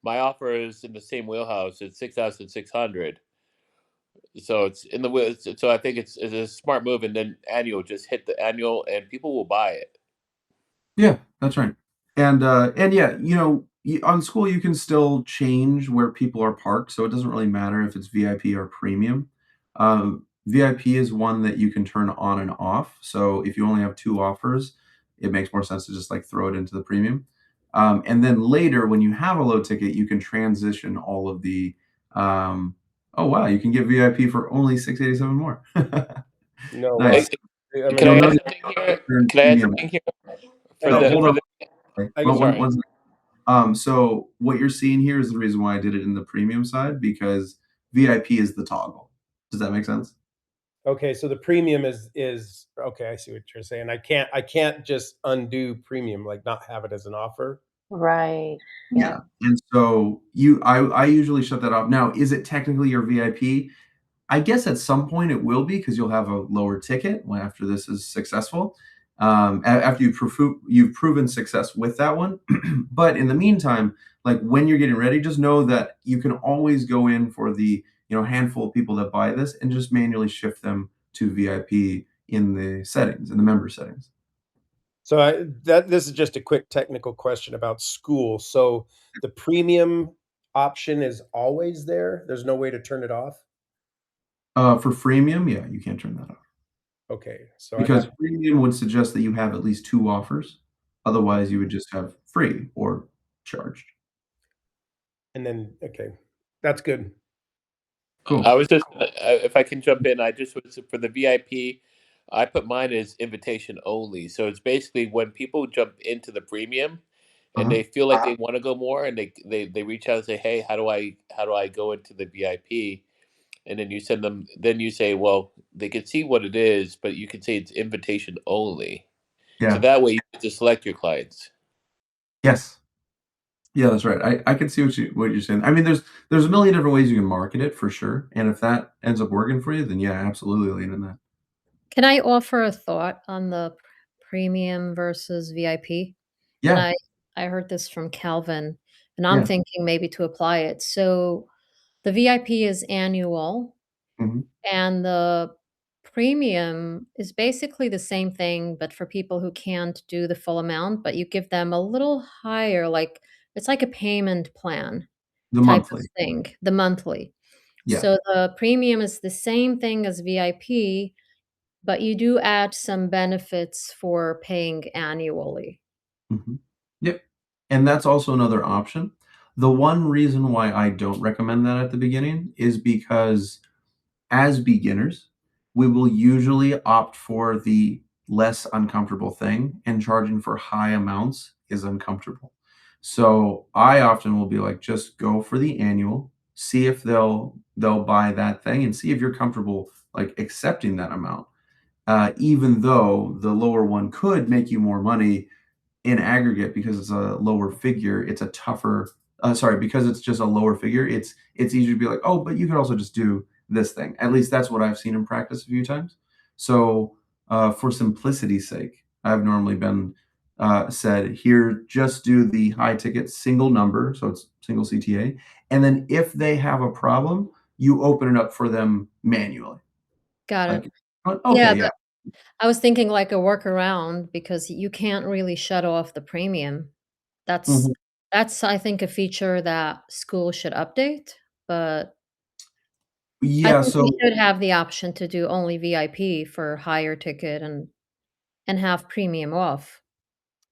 [SPEAKER 2] My offer is in the same wheelhouse. It's 6,600. So it's in the wheel. So I think it's a smart move. And then annual, just hit the annual, and people will buy it.
[SPEAKER 4] Yeah, that's right. And yeah, on school you can still change where people are parked, so it doesn't really matter if it's VIP or premium. VIP is one that you can turn on and off. So if you only have two offers, it makes more sense to just like throw it into the premium. And then later, when you have a low ticket, you can transition all of the. Oh wow, you can get VIP for only 687 more.
[SPEAKER 5] No,
[SPEAKER 4] Nice.
[SPEAKER 5] I
[SPEAKER 2] Can
[SPEAKER 5] mean,
[SPEAKER 2] I
[SPEAKER 4] You'll
[SPEAKER 2] add
[SPEAKER 4] notice
[SPEAKER 2] something here?
[SPEAKER 4] turn
[SPEAKER 2] Can I add
[SPEAKER 4] premium.
[SPEAKER 2] something here
[SPEAKER 5] and
[SPEAKER 2] for
[SPEAKER 5] I
[SPEAKER 4] No,
[SPEAKER 2] the
[SPEAKER 5] just
[SPEAKER 4] hold
[SPEAKER 2] for
[SPEAKER 4] on.
[SPEAKER 2] the?
[SPEAKER 5] I
[SPEAKER 4] Well,
[SPEAKER 5] just
[SPEAKER 2] Sorry.
[SPEAKER 4] so what you're seeing here is the reason why I did it in the premium side because VIP is the toggle. Does that make sense?
[SPEAKER 5] okay. So the premium is okay. I see what you're saying. I can't just undo premium, like not have it as an offer.
[SPEAKER 1] Right.
[SPEAKER 4] Yeah. And so I usually shut that off. Now, is it technically your VIP? I guess at some point it will be because you'll have a lower ticket after this is successful. After you've proven success with that one, but in the meantime, like when you're getting ready, just know that you can always go in for the handful of people that buy this and just manually shift them to VIP in the settings in the member settings.
[SPEAKER 5] So this is just a quick technical question about school. So the premium option is always there. There's no way to turn it off.
[SPEAKER 4] For freemium, yeah, you can't turn that off
[SPEAKER 5] Okay. So I'd
[SPEAKER 4] because
[SPEAKER 5] have,
[SPEAKER 4] freemium would suggest that you have at least two offers. Otherwise, you would just have free or charged.
[SPEAKER 5] and then okay, that's good.
[SPEAKER 4] Cool.
[SPEAKER 2] I was just, if I can jump in, I just was for the VIP. I put mine as invitation only. So it's basically when people jump into the premium and
[SPEAKER 4] Uh-huh.
[SPEAKER 2] they feel like they want to go more, and they reach out and say, "Hey, how do I go into the VIP?" And then you send them. Then you say, "Well, they can see what it is, but you can say it's invitation only." So
[SPEAKER 4] Yeah.
[SPEAKER 2] that way you get to select your clients.
[SPEAKER 4] Yes. Yeah, that's right. I can see what you're saying. I mean, there's a million different ways you can market it for sure. And if that ends up working for you, then yeah, absolutely lean in that.
[SPEAKER 7] Can I offer a thought on the premium versus VIP? And
[SPEAKER 4] Yeah.
[SPEAKER 7] I heard this from Calvin, and I'm
[SPEAKER 4] Yeah.
[SPEAKER 7] thinking maybe to apply it. So the VIP is annual,
[SPEAKER 4] Mhm.
[SPEAKER 7] and the premium is basically the same thing, but for people who can't do the full amount, but you give them a little higher, like it's like a payment plan
[SPEAKER 4] The
[SPEAKER 7] type of
[SPEAKER 4] monthly.
[SPEAKER 7] thing, the monthly.
[SPEAKER 4] Yeah.
[SPEAKER 7] So the premium is the same thing as VIP, but you do add some benefits for paying annually.
[SPEAKER 4] Mhm. Yep. And that's also another option. The one reason why I don't recommend that at the beginning is because as beginners, we will usually opt for the less uncomfortable thing, and charging for high amounts is uncomfortable. So I often will be like, just go for the annual, see if they'll buy that thing, and see if you're comfortable like accepting that amount. Even though the lower one could make you more money in aggregate because it's a lower figure, it's a tougher. Sorry, because it's just a lower figure, it's easier to be like, oh, but you could also just do this thing. At least that's what I've seen in practice a few times. So for simplicity's sake, I've normally been said here, just do the high ticket single number, so it's single CTA, and then if they have a problem, you open it up for them manually.
[SPEAKER 7] Got it.
[SPEAKER 4] Like,
[SPEAKER 7] Yeah,
[SPEAKER 4] okay, yeah.
[SPEAKER 7] I was thinking like a workaround because you can't really shut off the premium. That's
[SPEAKER 4] Mhm.
[SPEAKER 7] that's I think a feature that schools should update, but I
[SPEAKER 4] Yeah,
[SPEAKER 7] think we
[SPEAKER 4] so
[SPEAKER 7] should have the option to do only VIP for higher ticket and and have premium off.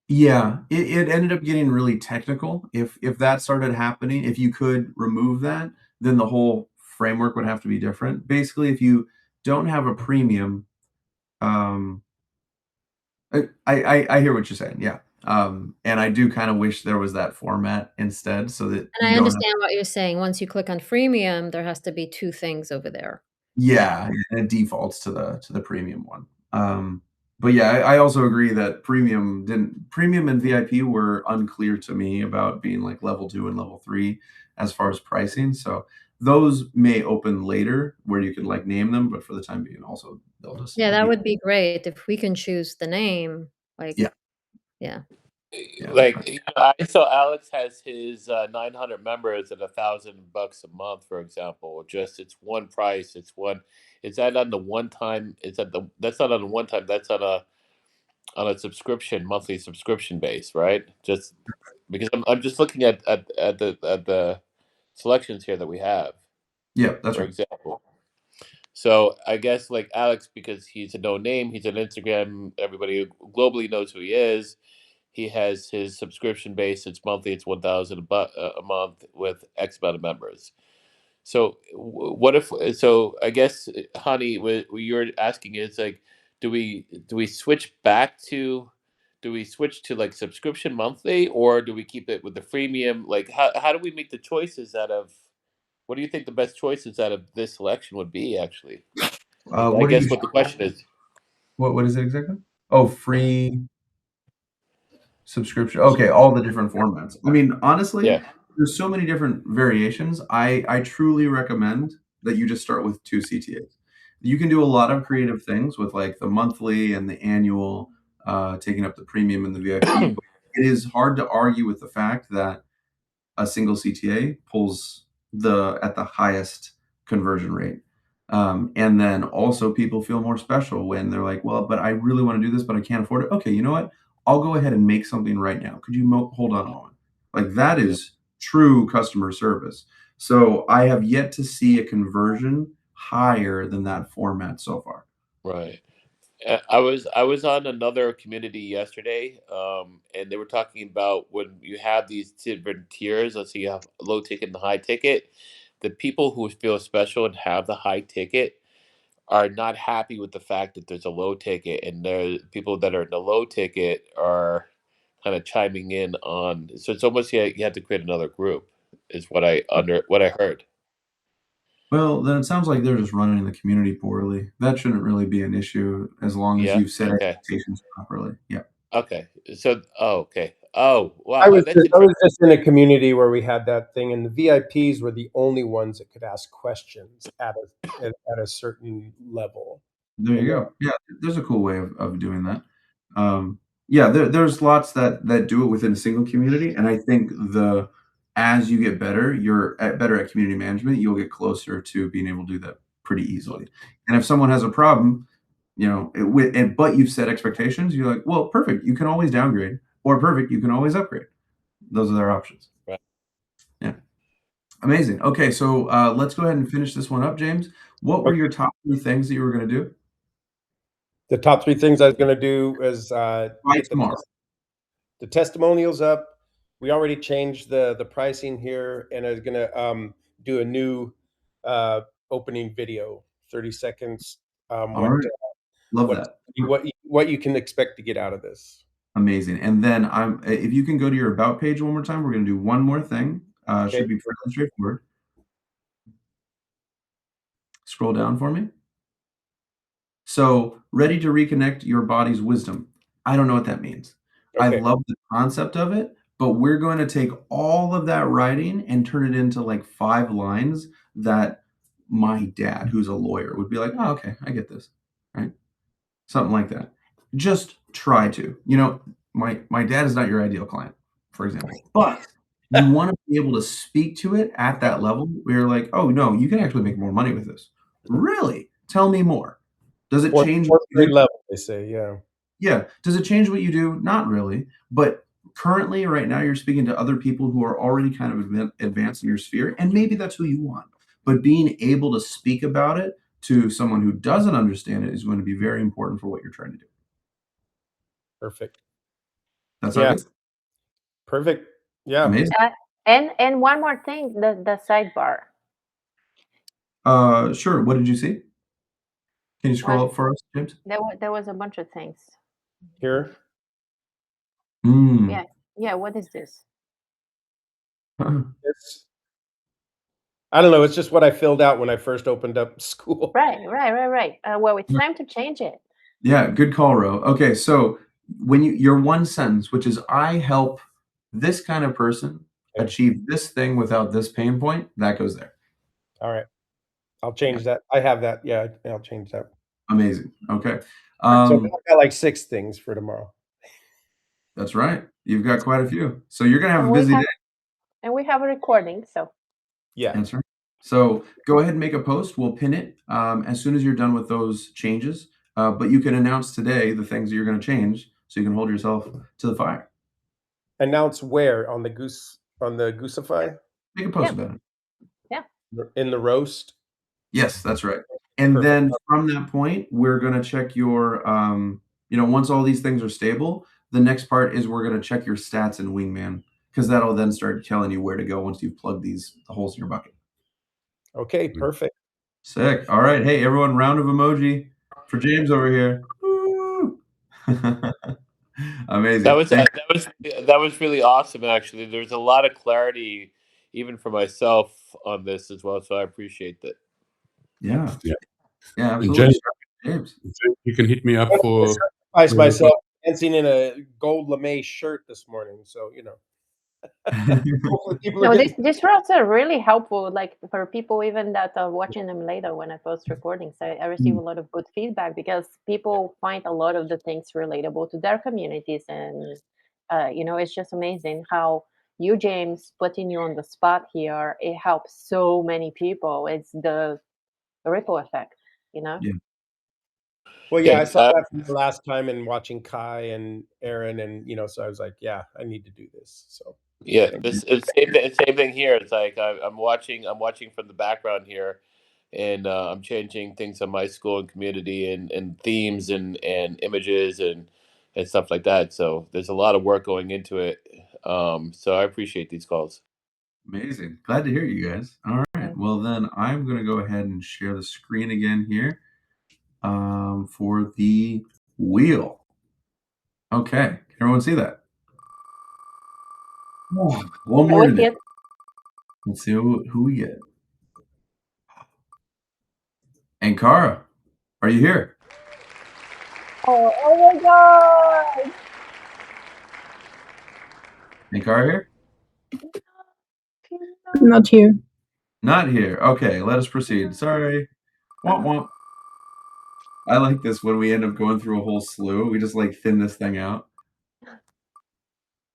[SPEAKER 4] Yeah, it ended up getting really technical. If that started happening, if you could remove that, then the whole framework would have to be different. Basically, if you don't have a premium, um, I hear what you're saying, yeah. And I do kind of wish there was that format instead so that
[SPEAKER 7] And
[SPEAKER 4] you
[SPEAKER 7] I
[SPEAKER 4] don't have.
[SPEAKER 7] understand what you're saying. Once you click on freemium, there has to be 2 things over there.
[SPEAKER 4] Yeah, and it defaults to the premium one. But yeah, I also agree that premium and VIP were unclear to me about being like level 2 and level 3 as far as pricing. So those may open later where you can like name them, but for the time being also they'll just
[SPEAKER 7] Yeah, that
[SPEAKER 4] be
[SPEAKER 7] would be great if we can choose the name, like
[SPEAKER 4] yeah,
[SPEAKER 7] yeah.
[SPEAKER 4] yeah.
[SPEAKER 2] Like I saw Alex has his 900 members at $1,000 a month, for example. Just it's one price. It's one. Is that on the one time? Is that the? That's not on a one time. That's on a subscription, monthly subscription base, right? Just because I'm just looking at the selections here that we have,
[SPEAKER 4] Yeah, that's
[SPEAKER 2] for
[SPEAKER 4] right.
[SPEAKER 2] example. So I guess like Alex, because he's a no name, he's on Instagram. Everybody globally knows who he is. He has his subscription base. It's monthly. It's 1,000 a month with X amount of members. So what if? So I guess, honey, what you're asking is like, do we switch back to? Do we switch to like subscription monthly, or do we keep it with the freemium? Like, how do we make the choices out of? What do you think the best choices out of this selection would be? Actually, I
[SPEAKER 4] What are you
[SPEAKER 2] guess what the question is.
[SPEAKER 4] what is it exactly? Oh, free subscription. Okay, all the different formats. I mean, honestly,
[SPEAKER 2] Yeah.
[SPEAKER 4] there's so many different variations. I truly recommend that you just start with 2 CTAs. You can do a lot of creative things with like the monthly and the annual, taking up the premium and the VIP, but it is hard to argue with the fact that a single CTA pulls at the highest conversion rate. And then also people feel more special when they're like, well, but I really want to do this, but I can't afford it. Okay, you know what? I'll go ahead and make something right now. Could you hold on a moment? Like that
[SPEAKER 2] Yeah.
[SPEAKER 4] is true customer service. So I have yet to see a conversion higher than that format so far.
[SPEAKER 2] Right. I was on another community yesterday, and they were talking about when you have these different tiers. Let's say you have low ticket and high ticket. The people who feel special and have the high ticket are not happy with the fact that there's a low ticket, and the people that are in the low ticket are kind of chiming in on. So it's almost, yeah, you have to create another group, is what I heard.
[SPEAKER 4] Well, then it sounds like they're just running the community poorly. That shouldn't really be an issue as long as
[SPEAKER 2] Yeah.
[SPEAKER 4] you've set
[SPEAKER 2] Okay.
[SPEAKER 4] expectations properly. Yeah.
[SPEAKER 2] Okay. So, oh, okay. Oh,
[SPEAKER 5] I
[SPEAKER 2] wow.
[SPEAKER 5] was
[SPEAKER 2] That's
[SPEAKER 5] I was
[SPEAKER 2] interesting.
[SPEAKER 5] just in a community where we had that thing, and the VIPs were the only ones that could ask questions at a certain level.
[SPEAKER 4] There you
[SPEAKER 5] And
[SPEAKER 4] go. Yeah, there's a cool way of doing that. Yeah, there's lots that do it within a single community, and I think as you get better, better at community management, you'll get closer to being able to do that pretty easily. And if someone has a problem, but you've set expectations, you're like, well, perfect. You can always downgrade, or perfect. You can always upgrade. Those are their options.
[SPEAKER 2] Right.
[SPEAKER 4] Yeah, amazing. Okay, so let's go ahead and finish this one up, James. What were
[SPEAKER 5] okay,
[SPEAKER 4] your top 3 things that you were going to do
[SPEAKER 5] the top 3 things I was going to do is
[SPEAKER 4] by
[SPEAKER 5] get
[SPEAKER 4] tomorrow?
[SPEAKER 5] the testimonials up. We already changed the pricing here, and I was going to do a new uh, opening video, 30 seconds.
[SPEAKER 4] All right. Love that.
[SPEAKER 5] What you can expect to get out of this.
[SPEAKER 4] Amazing. And then if you can go to your about page one more time, we're going to do one more thing.
[SPEAKER 5] Okay.
[SPEAKER 4] Should be fairly straightforward. Scroll down for me. So, ready to reconnect your body's wisdom. I don't know what that means. I
[SPEAKER 5] Okay.
[SPEAKER 4] love the concept of it, but we're going to take all of that writing and turn it into like 5 lines that my dad, who's a lawyer, would be like, oh, okay, I get this. Right? Something like that. Just try to. My dad is not your ideal client, for example, but you want to be able to speak to it at that level where you're like, oh no, you can actually make more money with this. Really? Tell me more. Does it change what
[SPEAKER 5] Fourth
[SPEAKER 4] you
[SPEAKER 5] grade
[SPEAKER 4] do?
[SPEAKER 5] level, they say. Yeah.
[SPEAKER 4] Yeah. Does it change what you do? Not really. But currently, right now, you're speaking to other people who are already kind of advanced in your sphere, and maybe that's who you want. But being able to speak about it to someone who doesn't understand it is going to be very important for what you're trying to do.
[SPEAKER 5] Perfect.
[SPEAKER 4] That's
[SPEAKER 5] Yeah.
[SPEAKER 4] good.
[SPEAKER 5] Perfect. Yeah.
[SPEAKER 4] Amazing.
[SPEAKER 1] And one more thing, the sidebar.
[SPEAKER 4] Sure. What did you see? Can you scroll
[SPEAKER 1] What?
[SPEAKER 4] up for us, James?
[SPEAKER 1] There was a bunch of things.
[SPEAKER 5] Here.
[SPEAKER 1] Yeah, yeah. What is this?
[SPEAKER 5] It's, I don't know. It's just what I filled out when I first opened up school.
[SPEAKER 1] Right. Well, it's time to change it.
[SPEAKER 4] Yeah, good call, Ro. Okay, so when your one sentence, which is I help this kind of person
[SPEAKER 5] Okay.
[SPEAKER 4] achieve this thing without this pain point, that goes there.
[SPEAKER 5] All right. I'll change that. I have that. Yeah, I'll change that.
[SPEAKER 4] Amazing. Okay.
[SPEAKER 5] So I've got like 6 things for tomorrow.
[SPEAKER 4] That's right. You've got quite a few. So you're gonna have
[SPEAKER 1] And
[SPEAKER 4] a
[SPEAKER 1] we
[SPEAKER 4] busy
[SPEAKER 1] have
[SPEAKER 4] day.
[SPEAKER 1] and we have a recording. So
[SPEAKER 5] Yeah.
[SPEAKER 4] That's right. So go ahead and make a post. We'll pin it as soon as you're done with those changes. But you can announce today the things that you're going to change, so you can hold yourself to the fire.
[SPEAKER 5] Announce where on the Goosify?
[SPEAKER 4] Make a post
[SPEAKER 1] yeah,
[SPEAKER 4] about it.
[SPEAKER 1] yeah.
[SPEAKER 5] In the roast.
[SPEAKER 4] Yes, that's right. And
[SPEAKER 5] Perfect.
[SPEAKER 4] then from that point, we're going to check your, once all these things are stable, the next part is we're going to check your stats in Wingman, because that'll then start telling you where to go once you've plugged the holes in your bucket.
[SPEAKER 5] Okay, perfect.
[SPEAKER 4] Sick. All right. Hey, everyone, round of emoji for James over here. Woo! Amazing.
[SPEAKER 2] That was really awesome. Actually, there's a lot of clarity, even for myself, on this as well. So I appreciate that.
[SPEAKER 4] Yeah.
[SPEAKER 6] Yeah.
[SPEAKER 4] Yeah,
[SPEAKER 6] And
[SPEAKER 4] absolutely.
[SPEAKER 6] James,
[SPEAKER 4] James.
[SPEAKER 6] you can hit me up
[SPEAKER 5] I
[SPEAKER 6] for.
[SPEAKER 5] sacrificed myself dancing in a gold lame shirt this morning. So, hopefully people are
[SPEAKER 1] No,
[SPEAKER 5] getting.
[SPEAKER 1] these routes are really helpful, like for people even that are watching them later when I post recordings. I receive a lot of good feedback because people find a lot of the things relatable to their communities, and it's just amazing how you, James, putting you on the spot here, it helps so many people. It's the ripple effect, you know.
[SPEAKER 4] Yeah.
[SPEAKER 5] Well, yeah, I
[SPEAKER 2] Yeah,
[SPEAKER 5] saw that from the last time and watching Kai and Aaron, and so I was like, yeah, I need to do this. So
[SPEAKER 2] yeah.
[SPEAKER 5] thank you.
[SPEAKER 2] This it's same thing here. It's like I'm watching from the background here, and I'm changing things on my school and community and themes and images and stuff like that. So there's a lot of work going into it. So I appreciate these calls.
[SPEAKER 4] Amazing. Glad to hear you guys. All right. Well, then I'm going to go ahead and share the screen again here for the wheel. Okay. Can everyone see that? Oh, one more to do. Let's see who we get. Ankara, are you here?
[SPEAKER 1] Oh my God!
[SPEAKER 4] Ankara here?
[SPEAKER 3] Not here.
[SPEAKER 4] Not here. Okay, let us proceed. Sorry. Womp womp. I like this when we end up going through a whole slew. We just like thin this thing out.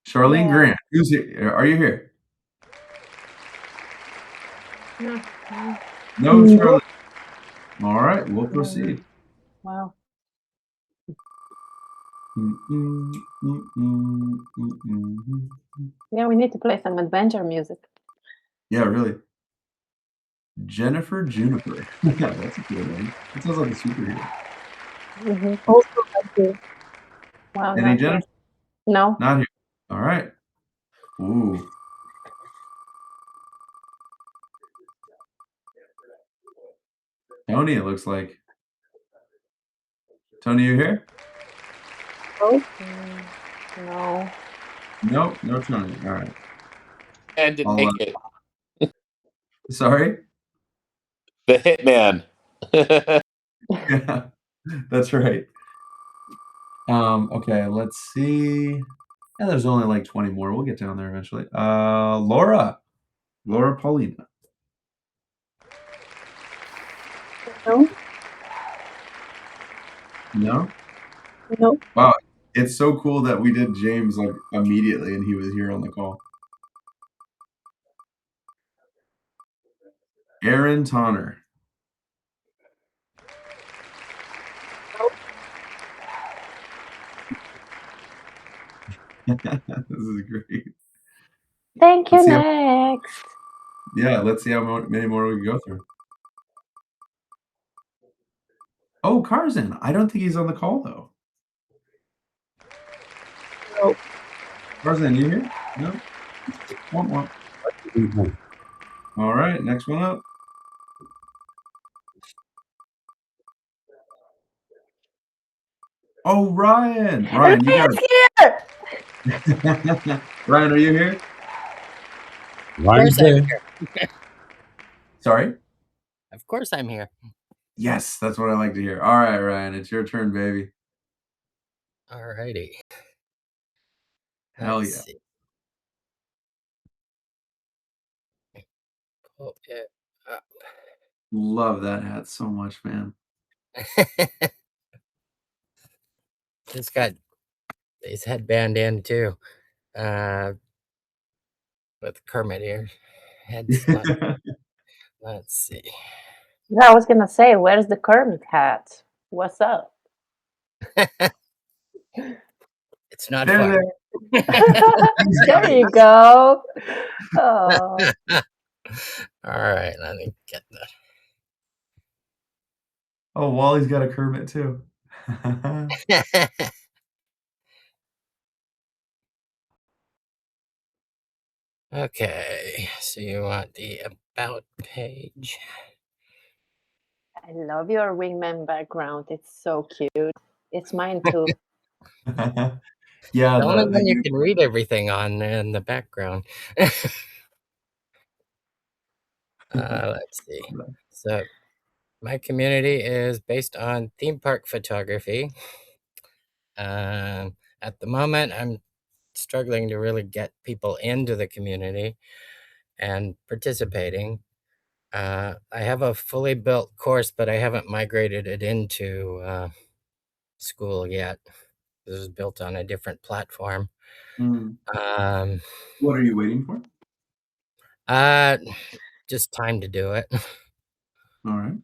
[SPEAKER 4] Charlene
[SPEAKER 1] Yeah.
[SPEAKER 4] Grant, who's here? Are you here?
[SPEAKER 1] No.
[SPEAKER 4] No, Charlene. All right, we'll proceed.
[SPEAKER 1] Wow. Yeah, we need to play some adventure music.
[SPEAKER 4] Yeah, really. Jennifer Juniper. That's a cool name. That sounds like a superhero.
[SPEAKER 3] Also not here.
[SPEAKER 1] Wow,
[SPEAKER 4] Any
[SPEAKER 1] not here.
[SPEAKER 4] Jennifer?
[SPEAKER 1] No.
[SPEAKER 4] Not here. All right. Ooh. Tony, it looks like. Tony, you here?
[SPEAKER 1] No.
[SPEAKER 4] Nope, no Tony. All right.
[SPEAKER 2] And didn't make it.
[SPEAKER 4] Sorry?
[SPEAKER 2] The Hitman.
[SPEAKER 4] Yeah, that's right. Okay, let's see. Yeah, there's only like 20 more. We'll get down there eventually. Laura Paulina.
[SPEAKER 3] No,
[SPEAKER 4] No?
[SPEAKER 3] no.
[SPEAKER 4] Wow, it's so cool that we did James like immediately and he was here on the call. Aaron Tonner. This is great.
[SPEAKER 1] Thank you.
[SPEAKER 4] Let's see how,
[SPEAKER 1] Next.
[SPEAKER 4] yeah, let's see how many more we can go through. Oh, Karzan. I don't think he's on the call though.
[SPEAKER 1] go.
[SPEAKER 4] Tarzan, you here? No. Womp womp. All right, next one up. Oh, Ryan. Ryan, you got
[SPEAKER 1] Ryan's here.
[SPEAKER 4] it. Ryan, are you here?
[SPEAKER 8] Of course I'm here.
[SPEAKER 4] Sorry?
[SPEAKER 8] Of course I'm here.
[SPEAKER 4] Yes, that's what I like to hear. All right, Ryan, it's your turn, baby.
[SPEAKER 8] Alrighty.
[SPEAKER 4] Hell
[SPEAKER 8] Let's
[SPEAKER 4] yeah.
[SPEAKER 8] see. Pull it up.
[SPEAKER 4] Love that hat so much, man.
[SPEAKER 8] It's got his headband in too. With Kermit here. Head's not. Let's see.
[SPEAKER 1] Yeah, I was gonna say, where's the Kermit hat? What's up?
[SPEAKER 8] It's not
[SPEAKER 4] There,
[SPEAKER 8] far.
[SPEAKER 4] there.
[SPEAKER 1] There you go. Oh,
[SPEAKER 8] All right, let me get that.
[SPEAKER 4] Oh, Wally's got a Kermit too.
[SPEAKER 8] Okay, so you want the about page.
[SPEAKER 1] I love your wingman background. It's so cute. It's mine too.
[SPEAKER 4] Yeah,
[SPEAKER 8] The only
[SPEAKER 4] the
[SPEAKER 8] one you can read everything on in the background. Let's see. So my community is based on theme park photography. At the moment, I'm struggling to really get people into the community and participating. I have a fully built course, but I haven't migrated it into school yet. This is built on a different platform.
[SPEAKER 4] Mm.
[SPEAKER 8] Um,
[SPEAKER 4] What are you waiting for?
[SPEAKER 8] uh, just time to do it.
[SPEAKER 4] All right.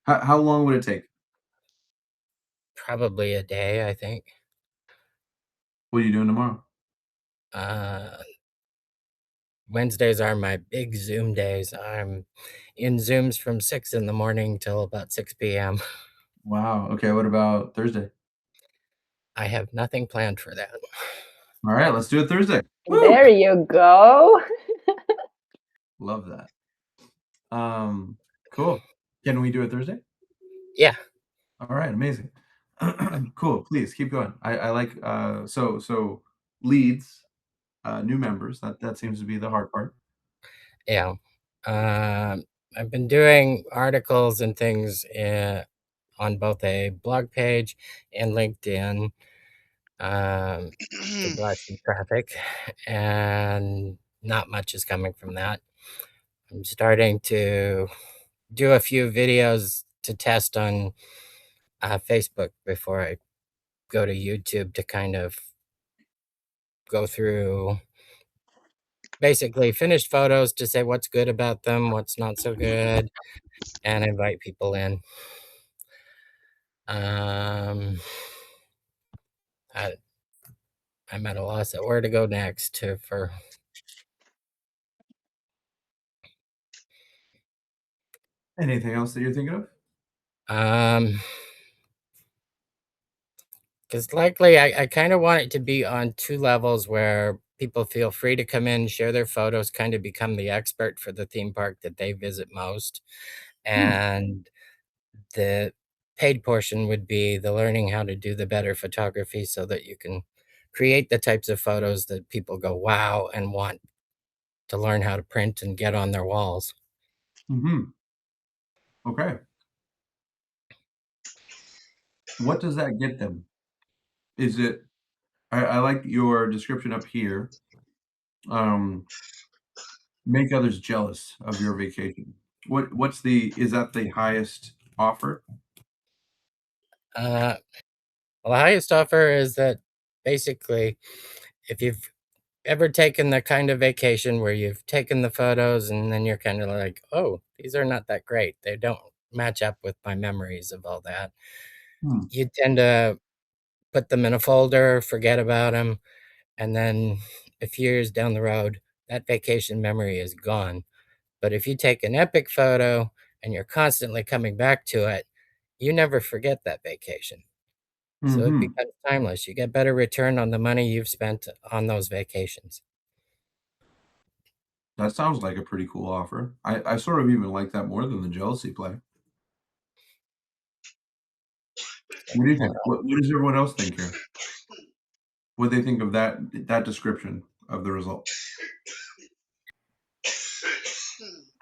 [SPEAKER 4] How long would it take?
[SPEAKER 8] Probably a day, I think.
[SPEAKER 4] What are you doing tomorrow?
[SPEAKER 8] Wednesdays are my big Zoom days. I'm in Zooms from 6 in the morning till about 6 p.m.
[SPEAKER 4] Wow. Okay. What about Thursday?
[SPEAKER 8] I have nothing planned for that.
[SPEAKER 4] All right. Let's do it Thursday. Woo!
[SPEAKER 1] There you go.
[SPEAKER 4] Love that. Cool. Can we do it Thursday?
[SPEAKER 8] Yeah.
[SPEAKER 4] All right. Amazing. Cool. Please keep going. I like so leads, new members. That seems to be the hard part.
[SPEAKER 8] Yeah. I've been doing articles and things on both a blog page and LinkedIn to drive some traffic, and not much is coming from that. I'm starting to do a few videos to test on Facebook before I go to YouTube to kind of go through basically finished photos to say what's good about them, what's not so good, and invite people in. I, I'm at a loss at where to go next for.
[SPEAKER 4] Anything else that you're thinking of?
[SPEAKER 8] Because likely I kind of want it to be on two levels where people feel free to come in, share their photos, kind of become the expert for the theme park that they visit most. And the paid portion would be the learning how to do the better photography so that you can create the types of photos that people go, wow, and want to learn how to print and get on their walls.
[SPEAKER 4] Mm-hmm. Okay. What does that get them? Is it? I like your description up here. Make others jealous of your vacation. Is that the highest offer?
[SPEAKER 8] Well, the highest offer is that basically, if you've ever taken the kind of vacation where you've taken the photos and then you're kind of like, oh, these are not that great. They don't match up with my memories of all that.
[SPEAKER 4] Hmm.
[SPEAKER 8] You tend to put them in a folder, forget about them, and then a few years down the road, that vacation memory is gone. But if you take an epic photo and you're constantly coming back to it, you never forget that vacation. So it
[SPEAKER 4] Mm-hmm.
[SPEAKER 8] becomes timeless. You get better return on the money you've spent on those vacations.
[SPEAKER 4] That sounds like a pretty cool offer. I sort of even like that more than the jealousy play. What do you think? What does everyone else think here? What do they think of that description of the result?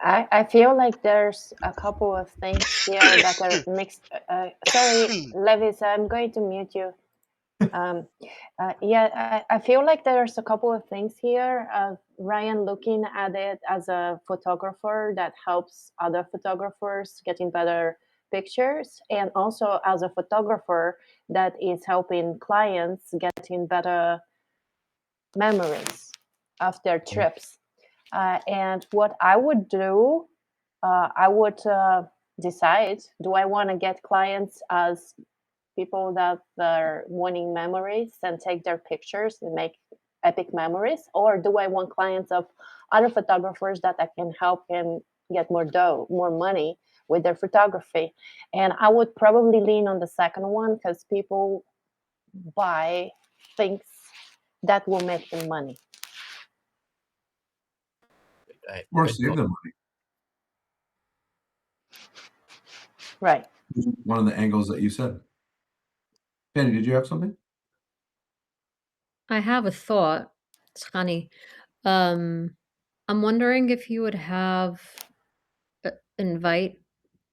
[SPEAKER 1] I feel like there's a couple of things here that are mixed. Sorry, Levis, I'm going to mute you. Yeah, I feel like there's a couple of things here. Ryan looking at it as a photographer that helps other photographers getting better pictures, and also as a photographer that is helping clients getting better memories of their trips. And what I would do, I would decide: do I want to get clients as people that are wanting memories and take their pictures and make epic memories, or do I want clients of other photographers that I can help him get more dough, more money with their photography? And I would probably lean on the second one, because people buy things that will make them money.
[SPEAKER 4] Or
[SPEAKER 8] Good
[SPEAKER 4] save
[SPEAKER 8] point.
[SPEAKER 4] them money.
[SPEAKER 1] Right.
[SPEAKER 4] One of the angles that you said. Penny, did you have something?
[SPEAKER 7] I have a thought. It's funny. I'm wondering if you would have invite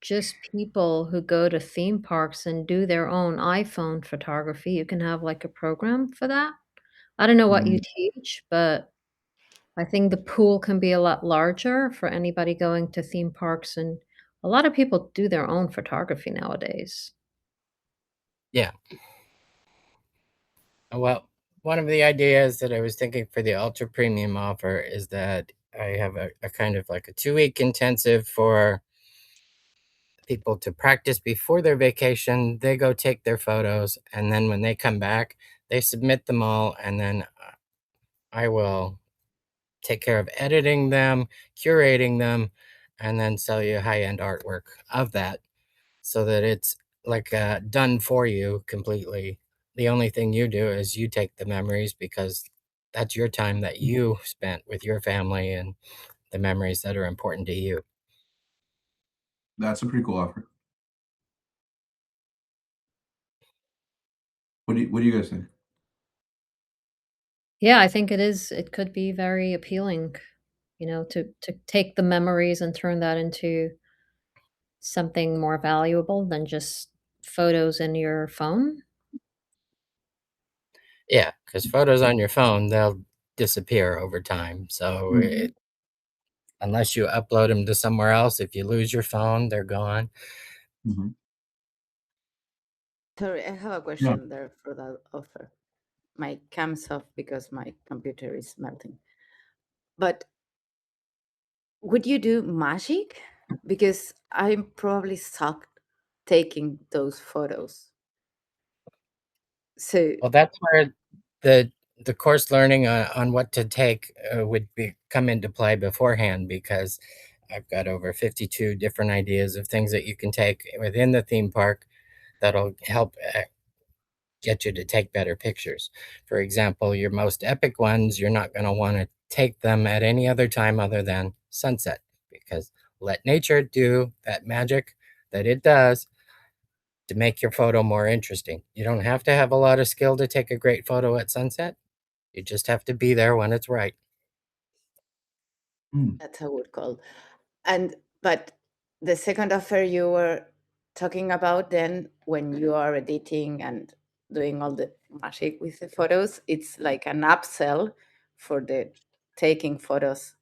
[SPEAKER 7] just people who go to theme parks and do their own iPhone photography. You can have like a program for that. I don't know what you teach, but I think the pool can be a lot larger for anybody going to theme parks, and a lot of people do their own photography nowadays.
[SPEAKER 8] Yeah. Well, one of the ideas that I was thinking for the ultra premium offer is that I have a kind of like a 2-week intensive for people to practice before their vacation. They go take their photos, and then when they come back, they submit them all, and then I will take care of editing them, curating them, and then sell you high-end artwork of that, so that it's like done for you completely. The only thing you do is you take the memories, because that's your time that you spent with your family and the memories that are important to you.
[SPEAKER 4] That's a pretty cool offer. What do you guys think?
[SPEAKER 7] Yeah, I think it is. It could be very appealing, to take the memories and turn that into something more valuable than just photos in your phone.
[SPEAKER 8] Yeah, because photos on your phone, they'll disappear over time. So unless you upload them to somewhere else, if you lose your phone, they're gone.
[SPEAKER 4] Mm-hmm.
[SPEAKER 9] Sorry, I have a
[SPEAKER 4] Yeah.
[SPEAKER 9] question there for that offer. My cam's off because my computer is melting. But would you do magic? Because I'm probably sucked taking those photos. So
[SPEAKER 8] Well, that's where the course learning on what to take would come into play beforehand, because I've got over 52 different ideas of things that you can take within the theme park that'll help get you to take better pictures. For example, your most epic ones, you're not going to want to take them at any other time other than sunset, because let nature do that magic that it does to make your photo more interesting. You don't have to have a lot of skill to take a great photo at sunset. You just have to be there when it's right.
[SPEAKER 9] that's a good call. But the second offer you were talking about, then when you are editing and doing all the magic with the photos, it's like an upsell for the taking photos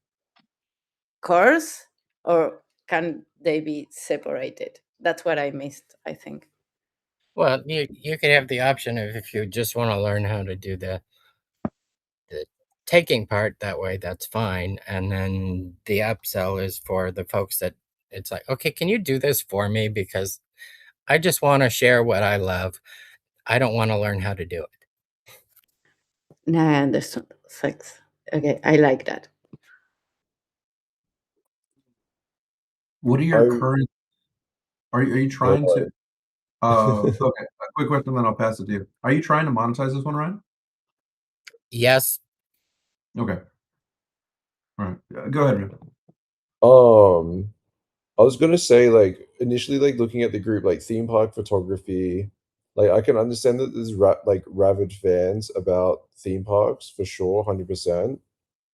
[SPEAKER 9] course, or can they be separated? That's what I missed, I think.
[SPEAKER 8] Well, you could have the option of, if you just want to learn how to do the taking part that way, that's fine. And then the upsell is for the folks that it's like, okay, can you do this for me? Because I just want to share what I love. I don't want to learn how to do it.
[SPEAKER 9] Now I understand. Thanks. Okay, I like that.
[SPEAKER 4] What are your current? Are you trying to? Okay. A quick question, then I'll pass it to you. Are you trying to monetize this one, Ryan?
[SPEAKER 8] Yes.
[SPEAKER 4] Okay. All right. Go ahead, man.
[SPEAKER 10] I was gonna say, like, initially, like, looking at the group, like, theme park photography, like, I can understand that there's rabid fans about theme parks for sure, 100%.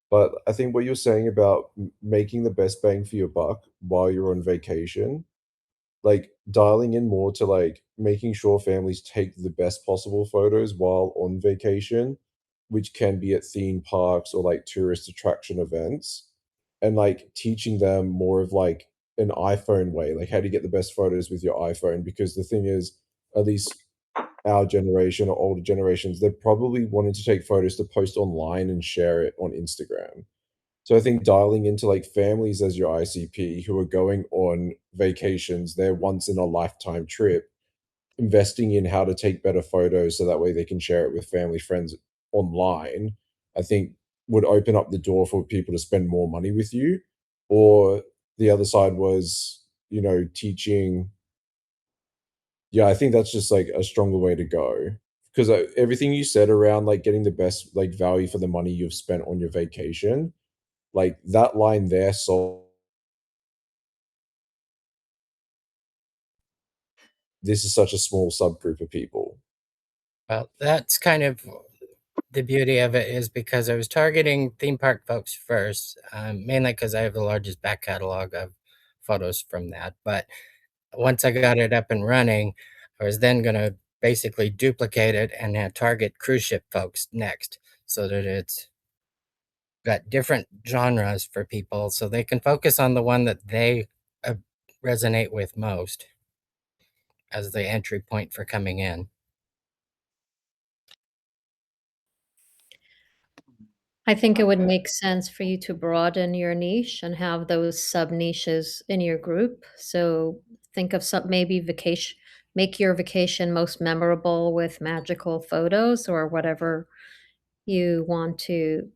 [SPEAKER 10] But I think what you're saying about making the best bang for your buck while you're on vacation, like dialing in more to like making sure families take the best possible photos while on vacation, which can be at theme parks or like tourist attraction events, and like teaching them more of like an iPhone way, like how to get the best photos with your iPhone. Because the thing is, at least our generation or older generations, they're probably wanting to take photos to post online and share it on Instagram. So I think dialing into like families as your ICP who are going on vacations, their once in a lifetime trip, investing in how to take better photos so that way they can share it with family friends online, I think would open up the door for people to spend more money with you. Or the other side was, teaching. Yeah, I think that's just like a stronger way to go. Because everything you said around like getting the best like value for the money you've spent on your vacation, like that line there, so this is such a small subgroup of people.
[SPEAKER 8] Well, that's kind of the beauty of it, is because I was targeting theme park folks first, mainly because I have the largest back catalog of photos from that. But once I got it up and running, I was then going to basically duplicate it and target cruise ship folks next, so that it's got different genres for people so they can focus on the one that they uh, resonate with most as the entry point for coming in.
[SPEAKER 7] I think it would make sense for you to broaden your niche and have those sub niches in your group. So think of some maybe vacation, make your vacation most memorable with magical photos or whatever you want to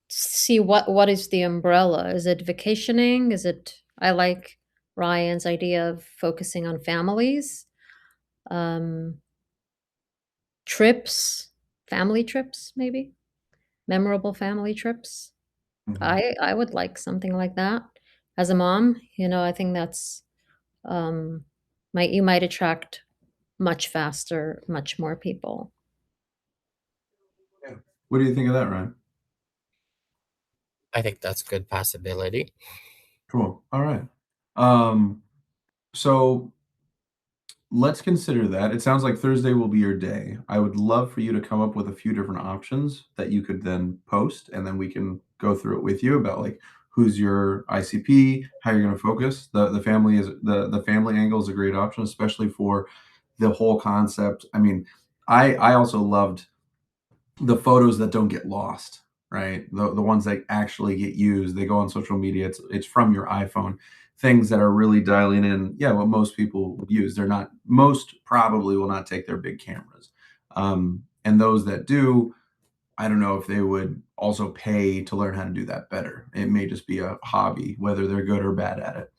[SPEAKER 7] see. What is the umbrella? Is it vacationing? Is it, I like Ryan's idea of focusing on families, um, trips, family trips, maybe memorable family trips.
[SPEAKER 4] Mhm.
[SPEAKER 7] I would like something like that. As a mom, I think that's might you might attract much faster, much more people.
[SPEAKER 4] Yeah. What do you think of that, Ryan?
[SPEAKER 8] I think that's a good possibility.
[SPEAKER 4] Cool. All right. So let's consider that. It sounds like Thursday will be your day. I would love for you to come up with a few different options that you could then post, and then we can go through it with you about like who's your ICP, how you're going to focus. The family is the family angle is a great option, especially for the whole concept. I mean, I also loved the photos that don't get lost, right? The ones that actually get used, they go on social media. It's from your iPhone. Things that are really dialing in, yeah, what most people would use. They're not, most probably will not take their big cameras. And those that do, I don't know if they would also pay to learn how to do that better. It may just be a hobby, whether they're good or bad at it.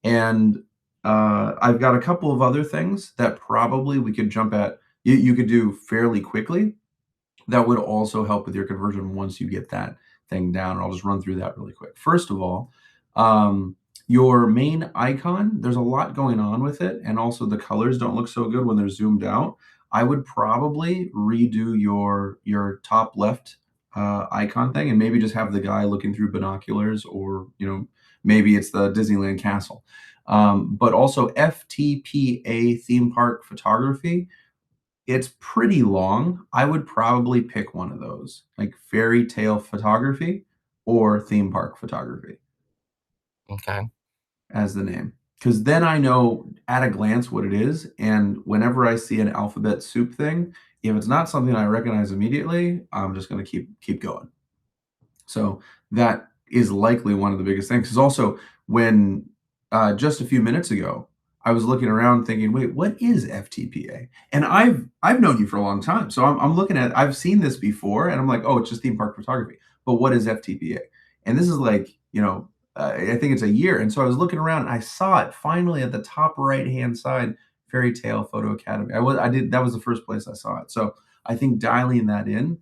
[SPEAKER 4] And I've got a couple of other things that probably we could jump at. You could do fairly quickly that would also help with your conversion once you get that thing down. I'll just run through that really quick. First of all, your main icon, there's a lot going on with it, and also the colors don't look so good when they're zoomed out. I would probably redo your top left icon thing, and maybe just have the guy looking through binoculars, or maybe it's the Disneyland castle. But also FTPA theme park photography, it's pretty long. I would probably pick one of those, like fairy tale photography or theme park photography
[SPEAKER 8] Okay.
[SPEAKER 4] as the name. Because then I know at a glance what it is. And whenever I see an alphabet soup thing, if it's not something I recognize immediately, I'm just going to keep going. So that is likely one of the biggest things. Because also, when just a few minutes ago, I was looking around thinking, wait, what is FTPA? And I've known you for a long time, so I'm looking at, I've seen this before, and I'm like, oh, it's just theme park photography. But what is FTPA? And this is like, I think it's a year. And so I was looking around, and I saw it finally at the top right hand side, Fairy Tale Photo Academy. That was the first place I saw it. So I think dialing that in,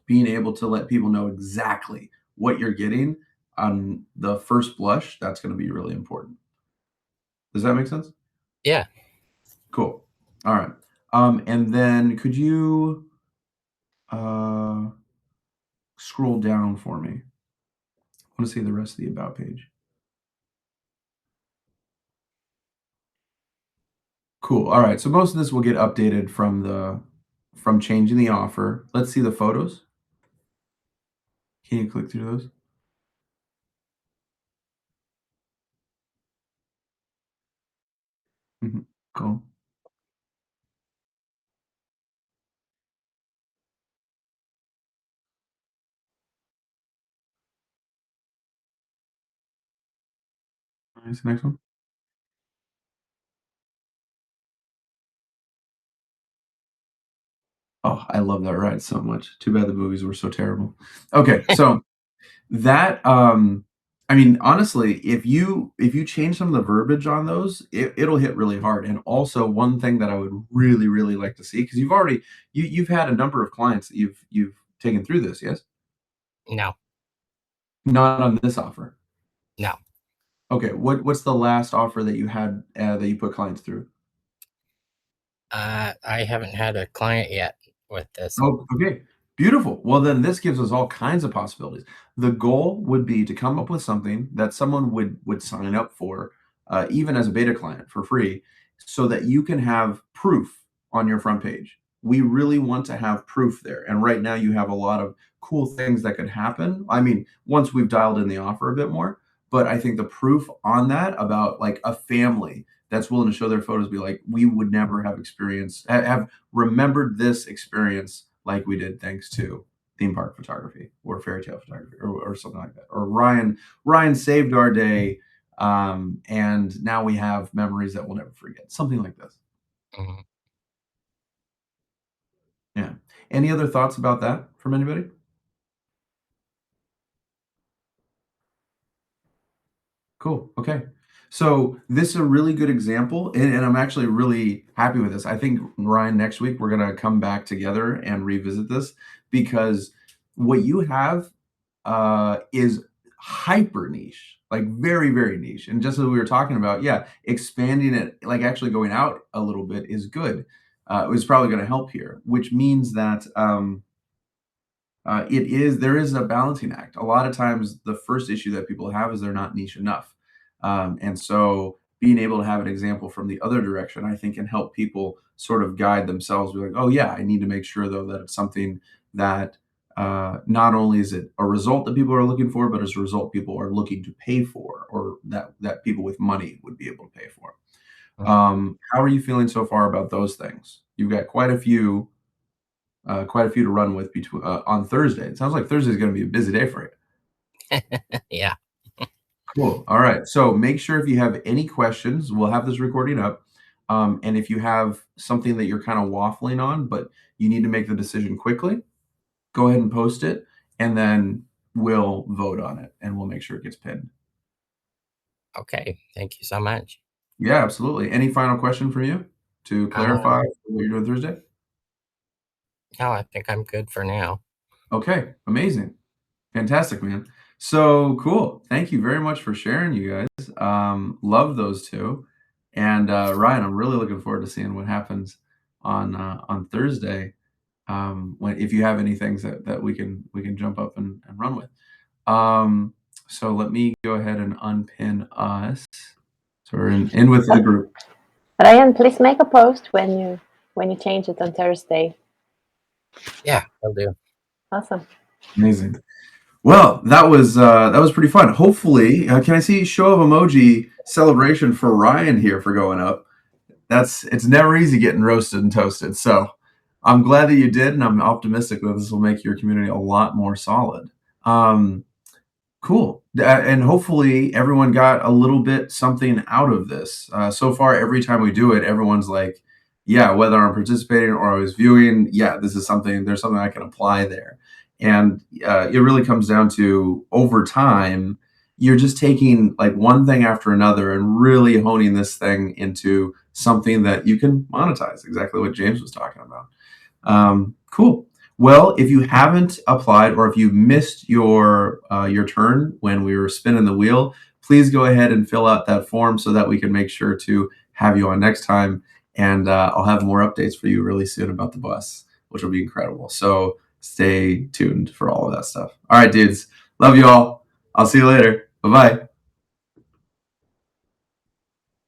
[SPEAKER 4] being able to let people know exactly what you're getting on the first blush, that's going to be really important. Does that make sense?
[SPEAKER 8] Yeah.
[SPEAKER 4] Cool. All right. And then could you scroll down for me? I want to see the rest of the about page. Cool. All right. So most of this will get updated from changing the offer. Let's see the photos. Can you click through those? Cool. Nice. Next one. Oh, I love that ride so much. Too bad the movies were so terrible. Okay, so that I mean, honestly, if you change some of the verbiage on those, it'll hit really hard. And also, one thing that I would really, really like to see, because you've had a number of clients that you've taken through this, yes?
[SPEAKER 8] No.
[SPEAKER 4] Not on this offer.
[SPEAKER 8] No.
[SPEAKER 4] Okay, what's the last offer that you had that you put clients through?
[SPEAKER 8] I haven't had a client yet with this.
[SPEAKER 4] Oh, okay. Beautiful. Well, then this gives us all kinds of possibilities. The goal would be to come up with something that someone would sign up for, even as a beta client for free, so that you can have proof on your front page. We really want to have proof there. And right now you have a lot of cool things that could happen. I mean, once we've dialed in the offer a bit more, but I think the proof on that about like a family that's willing to show their photos, be like, we would never have experienced, have remembered this experience like we did thanks to theme park photography or fairy tale photography or something like that. Or Ryan saved our day, and now we have memories that we'll never forget. Something like this.
[SPEAKER 8] Mhm.
[SPEAKER 4] Yeah. Any other thoughts about that from anybody? Cool. Okay. So this is a really good example, and I'm actually really happy with this. I think, Ryan, next week we're gonna come back together and revisit this, because what you have is hyper niche, like very, very niche. And just as we were talking about, yeah, expanding it, like actually going out a little bit is good. Is probably going to help here, which means that there is a balancing act. A lot of times, the first issue that people have is they're not niche enough, and so being able to have an example from the other direction, I think, can help people sort of guide themselves. Be like, oh yeah, I need to make sure though that it's something that not only is it a result that people are looking for, but as a result people are looking to pay for, or that people with money would be able to pay for. How are you feeling so far about those things? You've got quite a few to run with between on Thursday. It sounds like Thursday is going to be a busy day for you.
[SPEAKER 8] Yeah.
[SPEAKER 4] Cool. All right. So make sure if you have any questions, we'll have this recording up. And if you have something that you're kind of waffling on, but you need to make the decision quickly, go ahead and post it, and then we'll vote on it and we'll make sure it gets pinned.
[SPEAKER 8] Okay. Thank you so much.
[SPEAKER 4] Yeah, absolutely. Any final question for you to clarify what you're doing Thursday?
[SPEAKER 8] No, I think I'm good for now.
[SPEAKER 4] Okay. Amazing. Fantastic, man. So cool. Thank you very much for sharing, you guys. Love those two. And Ryan, I'm really looking forward to seeing what happens on Thursday. When if you have any things that we can jump up and run with. So let me go ahead and unpin us. So we're in with the group.
[SPEAKER 1] Ryan, please make a post when you change it on Thursday.
[SPEAKER 8] Yeah, I'll do.
[SPEAKER 1] Awesome.
[SPEAKER 4] Amazing. Well, that was pretty fun. Hopefully, can I see show of emoji celebration for Ryan here for going up? It's never easy getting roasted and toasted. So I'm glad that you did, and I'm optimistic that this will make your community a lot more solid. Cool. And hopefully everyone got a little bit something out of this. So far, every time we do it, everyone's like, yeah, whether I'm participating or I was viewing, yeah, there's something I can apply there. And it really comes down to, over time, you're just taking like one thing after another and really honing this thing into something that you can monetize, exactly what James was talking about. Cool. Well, if you haven't applied or if you missed your turn when we were spinning the wheel, please go ahead and fill out that form so that we can make sure to have you on next time. And I'll have more updates for you really soon about the bus, which will be incredible. So stay tuned for all of that stuff. All right, dudes. Love you all. I'll see you later. Bye-bye.